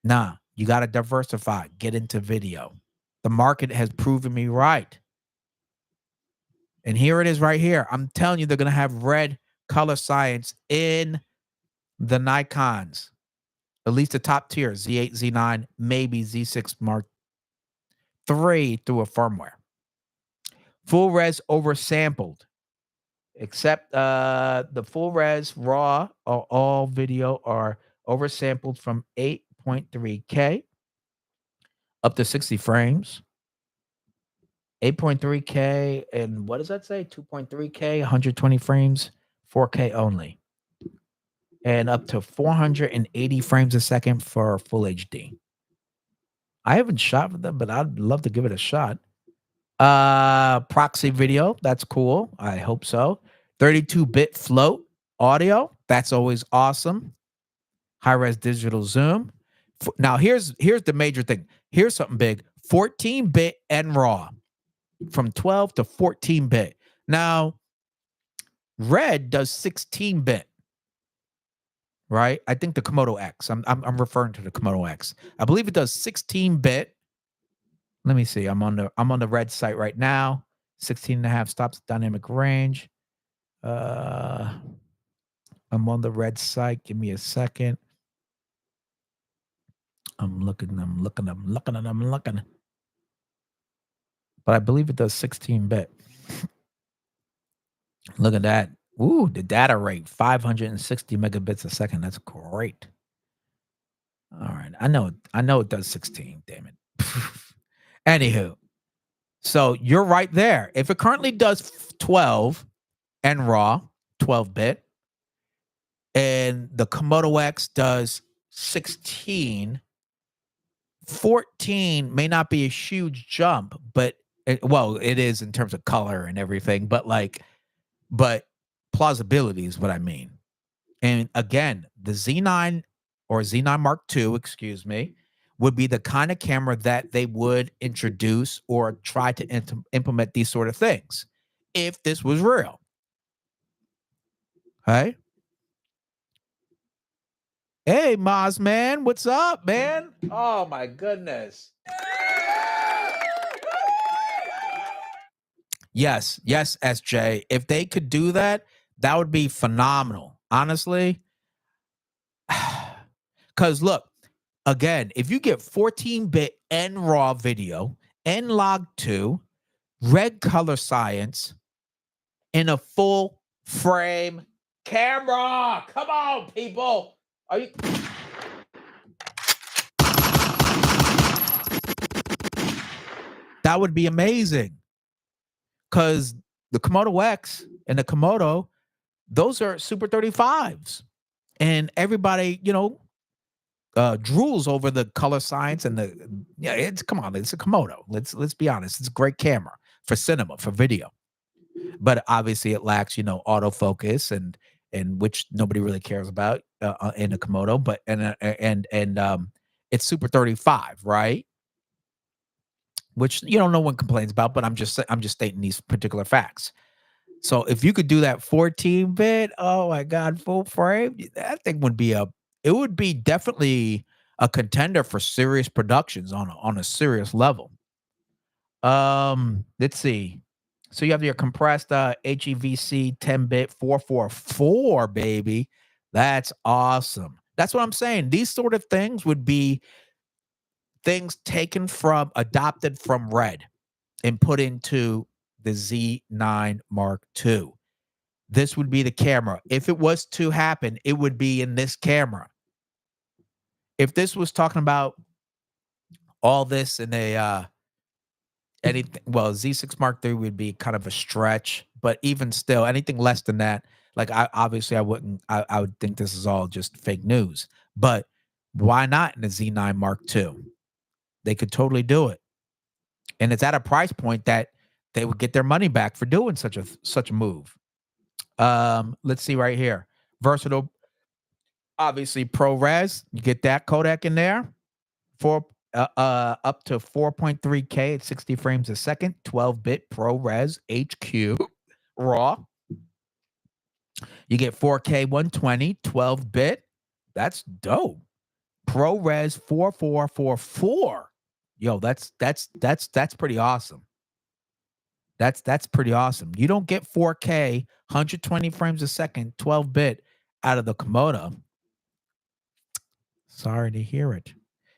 nah, you got to diversify, get into video. The market has proven me right. And here it is right here. I'm telling you, they're going to have red color science in the Nikons, at least the top tier, Z8, Z9, maybe Z6 Mark III through a firmware. Full res oversampled, except the full res raw or all video are oversampled from 8.3K up to 60 frames. 8.3K and what does that say? 2.3K, 120 frames, 4K only. And up to 480 frames a second for full HD. I haven't shot with them, but I'd love to give it a shot. Proxy video, that's cool. I hope so. 32-bit float audio, that's always awesome. High-res digital zoom. Now here's the major thing. Here's something big. 14-bit and raw. From 12 to 14-bit. Now, red does 16-bit. Right? I think the Komodo X. I'm referring to the Komodo X. I believe it does 16-bit. Let me see. I'm on the red site right now. 16.5 stops dynamic range. I'm on the red site. Give me a second. I'm looking. But I believe it does 16-bit. Look at that. Ooh, the data rate, 560 megabits a second. That's great. All right. I know it does 16, damn it. Anywho, so you're right there. If it currently does 12 and raw, 12-bit, and the Komodo X does 16, 14 may not be a huge jump, but it is in terms of color and everything, but plausibility is what I mean. And again, the Z9 or Z9 Mark II, excuse me, would be the kind of camera that they would introduce or try to implement these sort of things if this was real. Hey? Hey, Moz, man. What's up, man? Oh, my goodness. Yes, SJ. If they could do that, that would be phenomenal. Honestly. Because look, again, if you get 14-bit and raw video, Nlog 2, red color science, in a full frame camera. Come on, people. Are you? That would be amazing. Because the Komodo X and the Komodo, those are Super 35s. and everybody, drools over the color science and yeah, it's come on, it's a Komodo. Let's be honest, it's a great camera for cinema, for video, but obviously it lacks, autofocus and which nobody really cares about in a Komodo, but it's Super 35, right? Which no one complains about, but I'm just stating these particular facts. So if you could do that 14-bit, oh my god, full frame, that thing would be it would be definitely a contender for serious productions on a serious level. Let's see. So you have your compressed HEVC 10-bit 444, baby. That's awesome. That's what I'm saying. These sort of things would be things adopted from Red and put into the Z9 Mark II. This would be the camera. If it was to happen, it would be in this camera. If this was talking about all this in a anything, well, Z6 Mark III would be kind of a stretch, but even still, anything less than that, like I wouldn't. I would think this is all just fake news. But why not in the Z9 Mark II? They could totally do it, and it's at a price point that they would get their money back for doing such a move. Let's see right here. Versatile, obviously ProRes. You get that codec in there for up to 4.3K at 60 frames a second, 12-bit ProRes HQ RAW. You get 4K 120, 12-bit. That's dope. ProRes 4444. Yo, that's pretty awesome. That's pretty awesome. You don't get 4K 120 frames a second, 12-bit out of the Komodo. Sorry to hear it.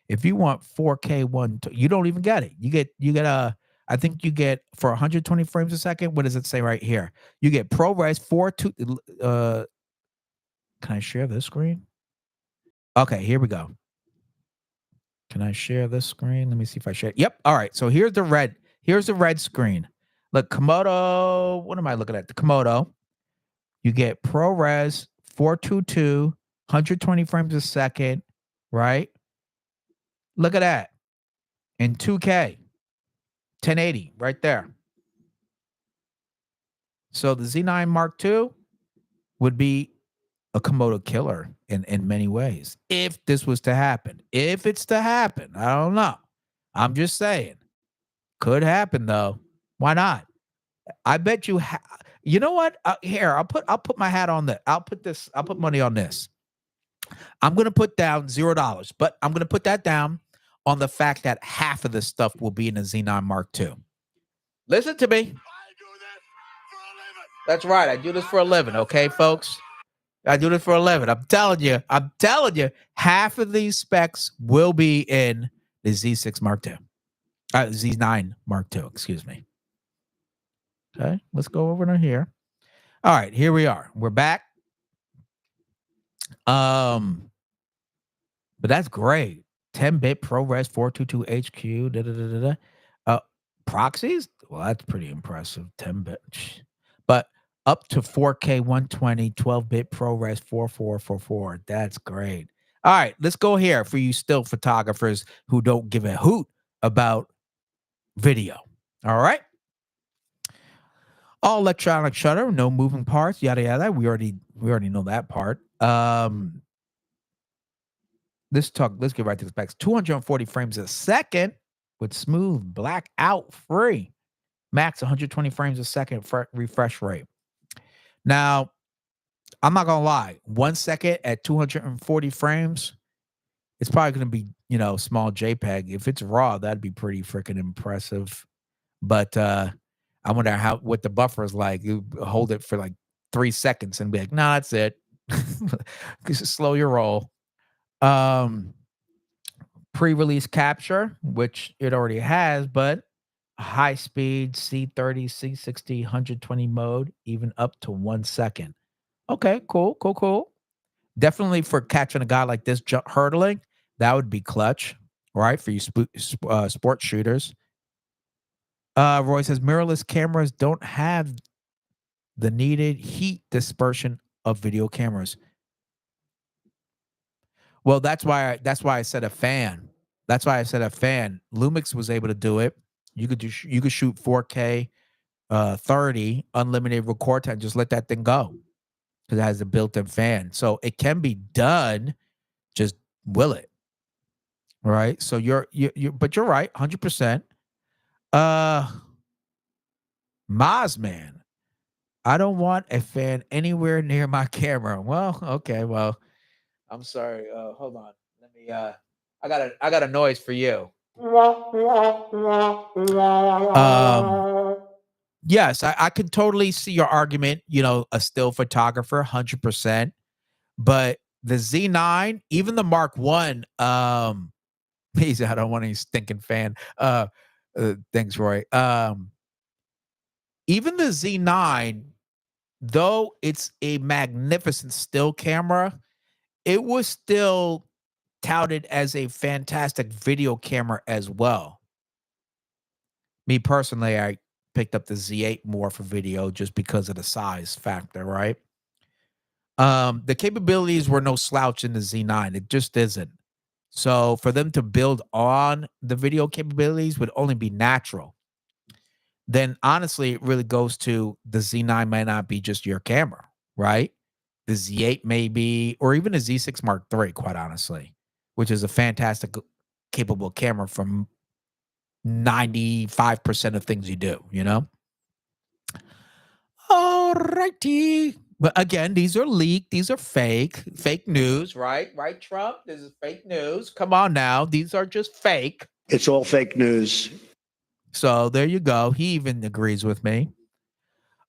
If you want 4K you don't even get it. You get I think you get for 120 frames a second. What does it say right here? You get ProRes 42. Can I share this screen? Okay, here we go. Can I share this screen? Let me see if I share. Yep. All right. So here's the red. Here's the red screen. Look, Komodo. What am I looking at? The Komodo. You get ProRes 422, 120 frames a second, right? Look at that. In 2K, 1080, right there. So the Z9 Mark II would be a Komodo killer in many ways. If this was to happen. If it's to happen. I don't know. I'm just saying. Could happen though. Why not? I bet you you know what? Here, I'll put my hat on that. I'll put money on this. I'm going to put down $0, but I'm going to put that down on the fact that half of this stuff will be in the Z9 Mark II. Listen to me. That's right. I do this for a living, okay, folks? I do this for a living. I'm telling you, half of these specs will be in the Z6 Mark II. Z9 Mark II, excuse me. Okay, let's go over to here. All right, here we are. We're back. But that's great. 10-bit ProRes 422 HQ. Da, da, da, da, da. Proxies? Well, that's pretty impressive. 10-bit. But up to 4K 120, 12-bit ProRes 4444. That's great. All right, let's go here for you still photographers who don't give a hoot about video. All right. All electronic shutter, no moving parts, yada yada. We already know that part. Let's get right to the specs. 240 frames a second with smooth blackout free. Max 120 frames a second refresh rate. Now, I'm not gonna lie, 1 second at 240 frames, it's probably gonna be, small JPEG. If it's raw, that'd be pretty freaking impressive. But I wonder what the buffer is like. You hold it for like 3 seconds and be like, no, that's it. Just slow your roll. Pre-release capture, which it already has, but high speed C30, C60, 120 mode, even up to 1 second. Okay, cool. Definitely for catching a guy like this hurdling, that would be clutch, right? For you sports shooters. Roy says mirrorless cameras don't have the needed heat dispersion of video cameras. Well, that's why I said a fan. That's why I said a fan. Lumix was able to do it. You could shoot 4K 30 unlimited record time. Just let that thing go because it has a built-in fan. So it can be done. Just will it. Right. So you're but you're right, 100%. Uh Mozman. I don't want a fan anywhere near my camera. Well, okay, well, I'm sorry. Hold on. Let me I got a noise for you. Yes, I could totally see your argument, a still photographer, 100%. But the Z9, even the Mark One, he's I don't want any stinking fan. Thanks, Roy. Even the Z9, though it's a magnificent still camera, it was still touted as a fantastic video camera as well. Me personally, I picked up the Z8 more for video just because of the size factor, right? The capabilities were no slouch in the Z9. It just isn't. So for them to build on the video capabilities would only be natural. Then honestly, it really goes to the Z9 might not be just your camera, right? The Z8 may be, or even the Z6 Mark III, quite honestly, which is a fantastic, capable camera from 95% of things you do, you know? All righty. But again, these are leaked. These are fake news, right? Right, Trump? This is fake news. Come on now. These are just fake. It's all fake news. So there you go. He even agrees with me.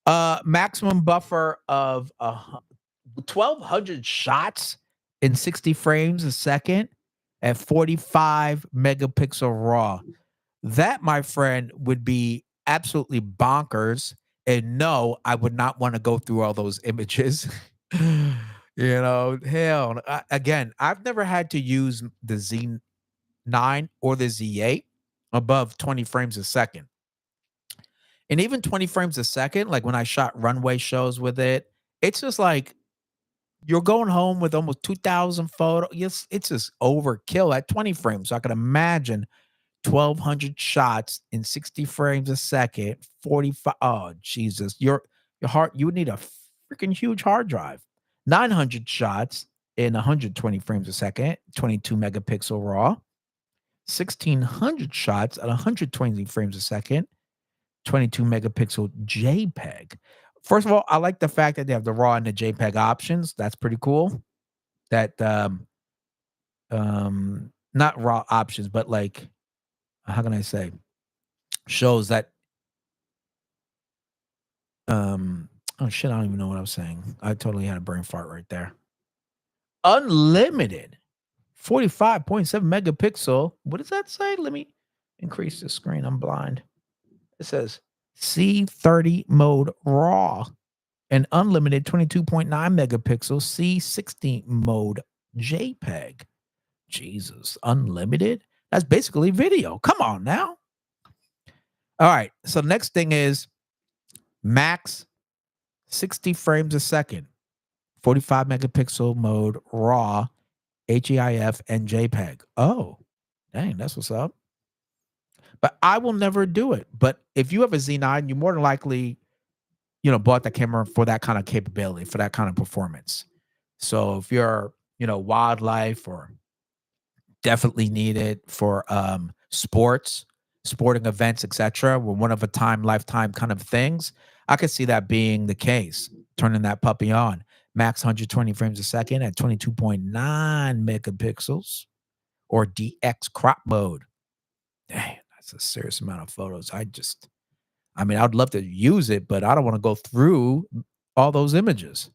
Maximum buffer of 1,200 shots in 60 frames a second at 45 megapixel raw. That, my friend, would be absolutely bonkers. And no, I would not want to go through all those images. Hell. Again, I've never had to use the Z9 or the Z8 above 20 frames a second. And even 20 frames a second, like when I shot runway shows with it, it's just like you're going home with almost 2,000 photos. Yes, it's just overkill at 20 frames. So I can imagine 1,200 shots in 60 frames a second, 45. Oh, Jesus. Your heart, you would need a freaking huge hard drive. 900 shots in 120 frames a second, 22 megapixel raw. 1,600 shots at 120 frames a second, 22 megapixel JPEG. First of all, I like the fact that they have the raw and the JPEG options. That's pretty cool. That not raw options, but like how can I say? Shows that oh shit, I don't even know what I was saying. I totally had a brain fart right there. Unlimited 45.7 megapixel. What does that say? Let me increase the screen. I'm blind. It says C30 mode raw and unlimited 22.9 megapixel C60 mode JPEG. Jesus, unlimited? That's basically video. Come on now. All right. So next thing is max 60 frames a second, 45 megapixel mode raw, HEIF and JPEG. Oh, dang, that's what's up. But I will never do it. But if you have a Z9, you more than likely, bought that camera for that kind of capability, for that kind of performance. So if you're, wildlife or definitely need it for sports, sporting events, etc., were one of a time, lifetime kind of things, I could see that being the case. Turning that puppy on. Max 120 frames a second at 22.9 megapixels or DX crop mode. Dang, that's a serious amount of photos. I'd love to use it, but I don't want to go through all those images.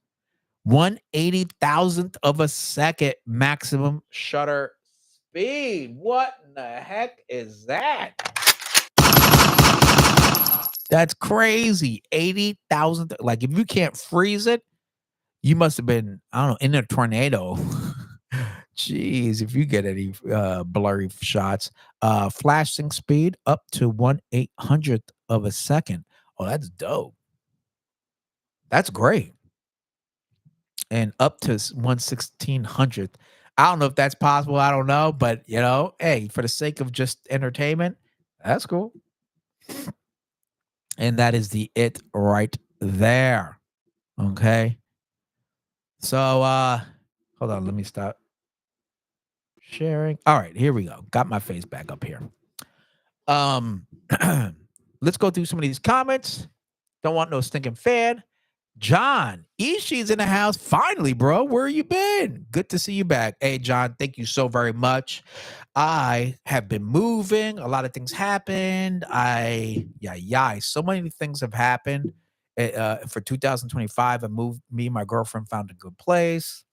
1/80,000th of a second maximum shutter speed. What in the heck is that? That's crazy. 80,000. Like if you can't freeze it, you must have been, I don't know, in a tornado. Jeez, if you get any blurry shots. Flashing speed up to 1/800th of a second. Oh, that's dope. That's great. And up to 1/1600th. I don't know if that's possible. I don't know, but hey, for the sake of just entertainment, that's cool. And that is the it right there. Okay. So hold on, let me stop sharing. All right, here we go. Got my face back up here. Um let's go through some of these comments. Don't want no stinking fan. John, Ishi's in the house. Finally, bro. Where you been? Good to see you back. Hey, John, thank you so very much. I have been moving. A lot of things happened. So many things have happened. For 2025, I moved. Me and my girlfriend found a good place.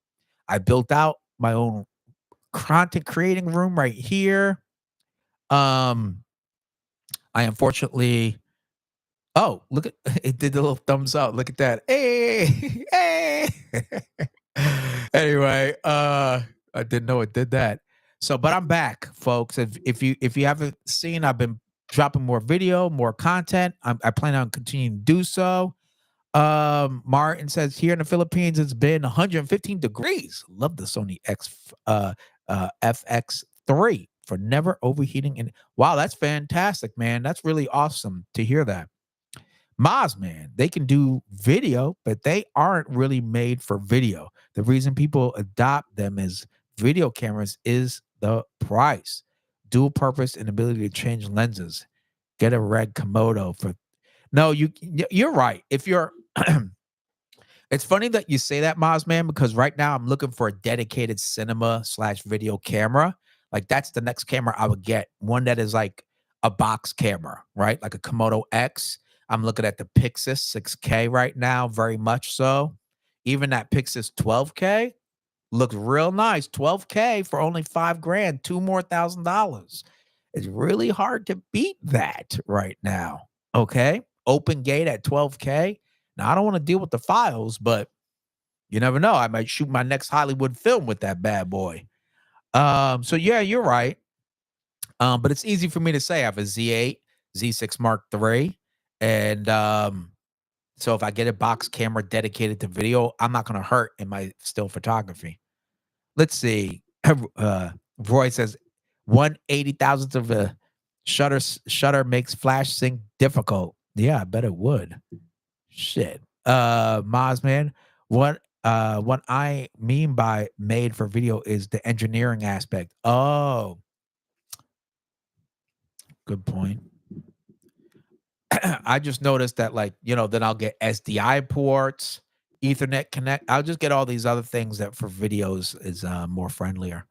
I built out my own content creating room right here. Um, I unfortunately Oh, look at it did the little thumbs up. Look at that. Hey, hey. Anyway, I didn't know it did that. So, but I'm back, folks. If you haven't seen, I've been dropping more video, more content. I plan on continuing to do so. Martin says here in the Philippines, it's been 115 degrees. Love the Sony FX3 for never overheating. And wow, that's fantastic, man. That's really awesome to hear that. Moz, man, they can do video, but they aren't really made for video. The reason people adopt them as video cameras is the price, dual purpose, and ability to change lenses. Get a red Komodo for no. You're right. If you're, it's funny that you say that, Moz, man, because right now I'm looking for a dedicated cinema slash video camera. Like that's the next camera I would get. One that is like a box camera, right? Like a Komodo X. I'm looking at the Pixis 6K right now, very much so. Even that Pixis 12K looks real nice. 12K for only 5 grand, two more $1,000. It's really hard to beat that right now. Okay. Open gate at 12K. Now I don't want to deal with the files, but you never know. I might shoot my next Hollywood film with that bad boy. So yeah, you're right. But it's easy for me to say. I have a Z8, Z6 Mark III, and so if I get a box camera dedicated to video, I'm not going to hurt in my still photography. Let's see. Roy says 1/80,000th of a shutter makes flash sync difficult. Yeah, I bet it would. Shit. Mozman, what I mean by made for video is the engineering aspect. Oh, good point. I just noticed that, like, then I'll get SDI ports, Ethernet connect. I'll just get all these other things that for videos is more friendlier.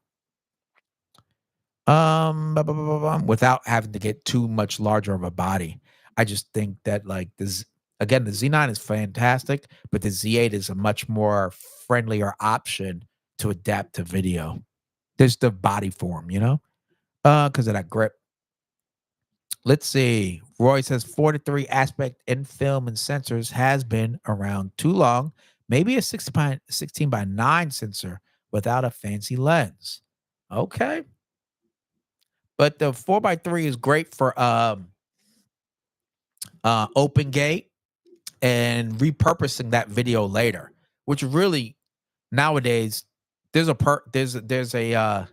Without having to get too much larger of a body. I just think that like this again, the Z9 is fantastic, but the Z8 is a much more friendlier option to adapt to video. There's the body form, because of that grip. Let's see. Roy says 4:3 aspect in film and sensors has been around too long. Maybe a 16:9 sensor without a fancy lens. Okay. But the 4:3 is great for open gate and repurposing that video later, which really nowadays there's a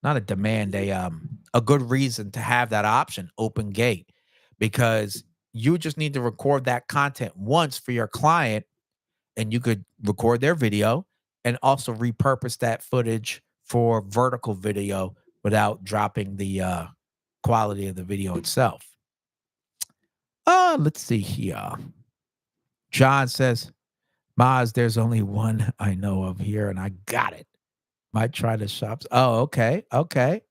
not a demand, a good reason to have that option, open gate, because you just need to record that content once for your client and you could record their video and also repurpose that footage for vertical video without dropping the quality of the video itself. Let's see here. John says, Maz, there's only one I know of here, and I got it. Might try the shops. Oh, okay. Okay.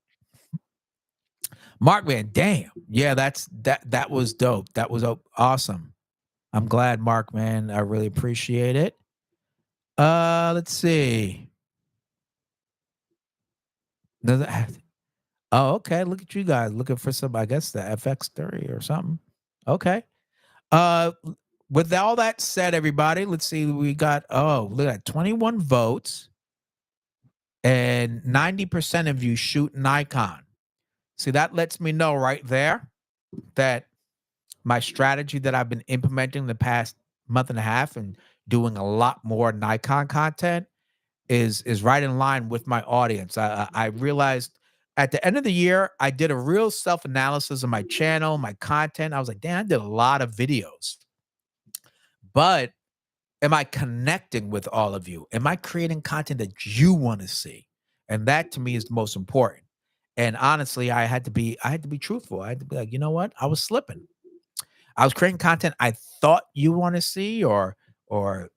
Mark, man, damn. Yeah, that was dope. That was awesome. I'm glad, Mark, man. I really appreciate it. Let's see. Oh, okay. Look at you guys looking for some, I guess the FX30 or something. Okay. Uh with all that said, everybody, let's see. We got look at 21 votes and 90% of you shoot Nikon. See, that lets me know right there that my strategy that I've been implementing the past month and a half and doing a lot more Nikon content is right in line with my audience. I realized at the end of the year, I did a real self analysis of my channel, my content. I was like, damn, I did a lot of videos, but am I connecting with all of you? Am I creating content that you want to see? And that to me is the most important. And honestly, I had to be truthful. I had to be like, you know what? I was slipping. I was creating content I thought you want to see or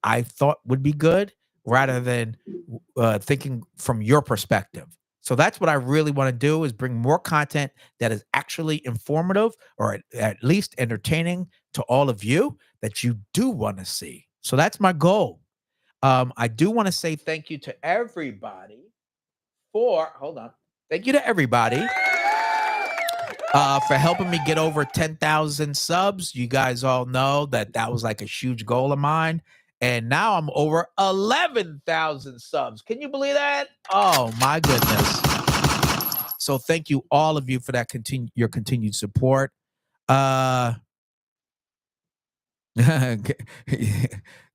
I thought would be good rather than thinking from your perspective. So that's what I really want to do is bring more content that is actually informative or at least entertaining to all of you that you do want to see. So that's my goal. I do want to say thank you to everybody for hold on. Thank you to everybody for helping me get over 10,000 subs. You guys all know that that was like a huge goal of mine. And now I'm over 11,000 subs. Can you believe that? Oh my goodness. So thank you all of you for that your continued support. Uh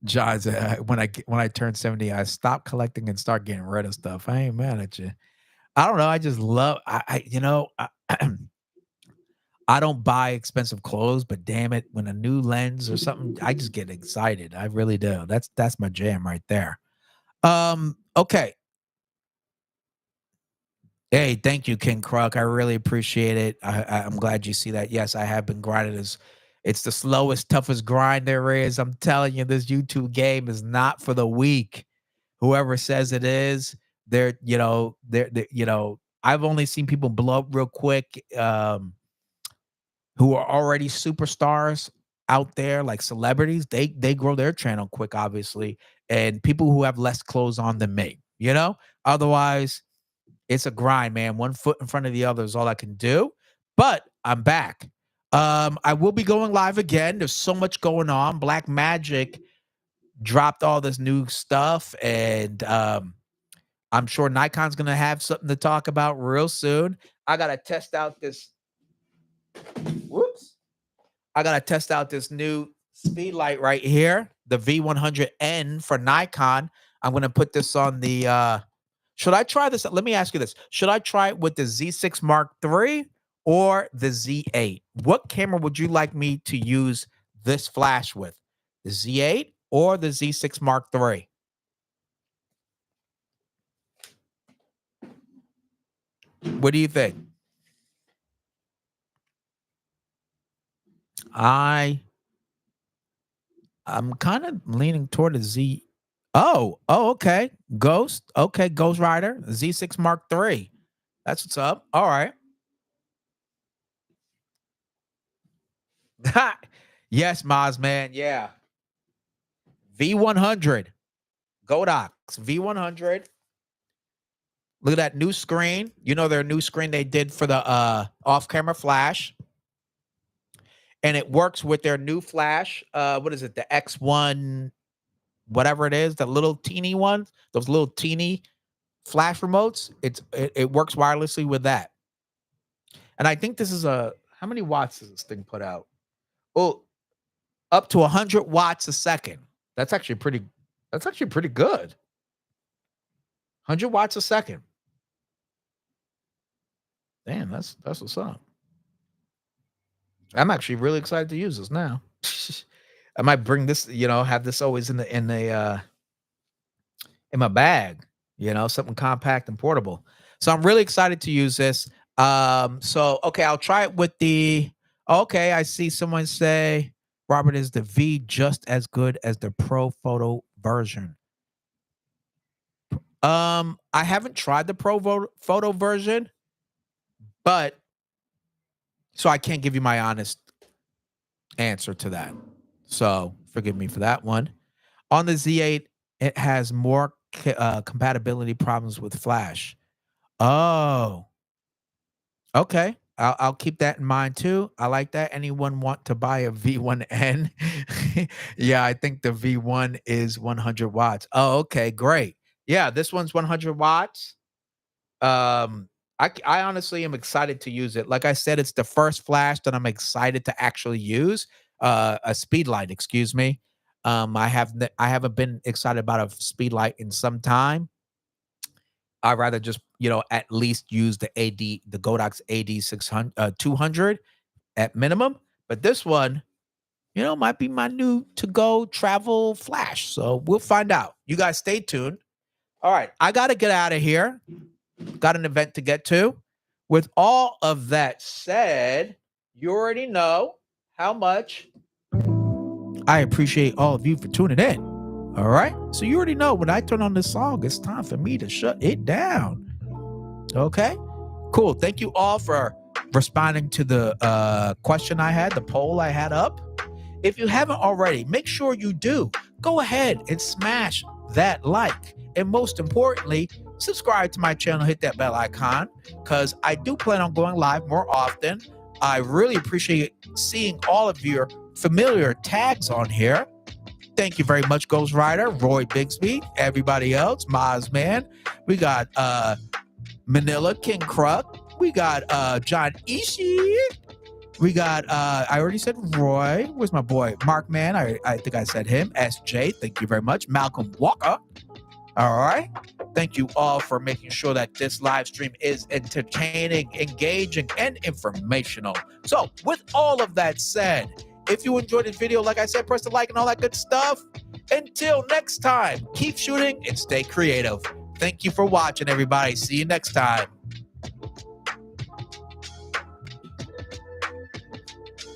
John said, when I turn 70, I stop collecting and start getting rid of stuff. I ain't mad at you. I don't know. I just love I you know, I don't buy expensive clothes, but damn it, when a new lens or something, I just get excited. I really do. That's my jam right there. Okay. Hey, thank you, King Kruk. I really appreciate it. I'm glad you see that. Yes, I have been grinding. It's the slowest, toughest grind there is. I'm telling you, this YouTube game is not for the weak. Whoever says it is, I've only seen people blow up real quick. Who are already superstars out there, like celebrities, they grow their channel quick, obviously, and people who have less clothes on than me, you know? Otherwise, it's a grind, man. One foot in front of the other is all I can do. But I'm back. I will be going live again. There's so much going on. Black Magic dropped all this new stuff, and I'm sure Nikon's gonna have something to talk about real soon. I gotta test out this. Whoops. I gotta test out this new speed light right here, the V100N for Nikon. I'm gonna put this on the. Should I try this? Let me ask you this: should I try it with the Z6 Mark III or the Z8? What camera would you like me to use this flash with? The Z8 or the Z6 Mark III? What do you think? I I'm kind of leaning toward the Z. Oh, okay. Ghost. Okay, Ghost Rider, Z6 Mark III. That's what's up. All right. Yes, Maz, man. Yeah. V100. Godox. V100. Look at that new screen. You know their new screen they did for the off-camera flash. And it works with their new flash. What is it? The X1, whatever it is, the little teeny ones, those little teeny flash remotes. It works wirelessly with that. And I think this is a how many watts does this thing put out? Oh, up to 100 watts a second. That's actually pretty. That's actually pretty good. 100 watts a second. Damn, that's what's up. I'm actually really excited to use this now. I might bring this, have this always in my bag, something compact and portable. So I'm really excited to use this. So okay, I'll try it with the okay. I see someone say, Robert, is the V just as good as the Pro Photo version? I haven't tried the Photo version, but so I can't give you my honest answer to that. So forgive me for that one. On the Z8, it has more compatibility problems with Flash. Oh, okay. I'll keep that in mind too. I like that. Anyone want to buy a V1N? Yeah, I think the V1 is 100 watts. Oh, okay, great. Yeah, this one's 100 watts. I honestly am excited to use it. Like I said, it's the first flash that I'm excited to actually use. A speed light, excuse me. I haven't been excited about a speed light in some time. I'd rather just, at least use the Godox AD 200 at minimum. But this one, might be my new to-go travel flash. So we'll find out. You guys stay tuned. All right, I got to get out of here. Got an event to get to. With all of that said, you already know how much I appreciate all of you for tuning in. All right, so you already know when I turn on this song, it's time for me to shut it down. Okay, cool. Thank you all for responding to the question I had, the poll I had up. If you haven't already, make sure you do. Go ahead and smash that like. And most importantly, subscribe to my channel, hit that bell icon, because I do plan on going live more often. I really appreciate seeing all of your familiar tags on here. Thank you very much, Ghost Rider, Roy Bigsby, everybody else, Mazman. We got Manila, King Kruk. We got John Ishii. We got, I already said Roy. Where's my boy? Mark Man. I think I said him. SJ. Thank you very much. Malcolm Walker. All right. Thank you all for making sure that this live stream is entertaining, engaging, and informational. So with all of that said, if you enjoyed this video, like I said, press the like and all that good stuff. Until next time, keep shooting and stay creative. Thank you for watching, everybody. See you next time.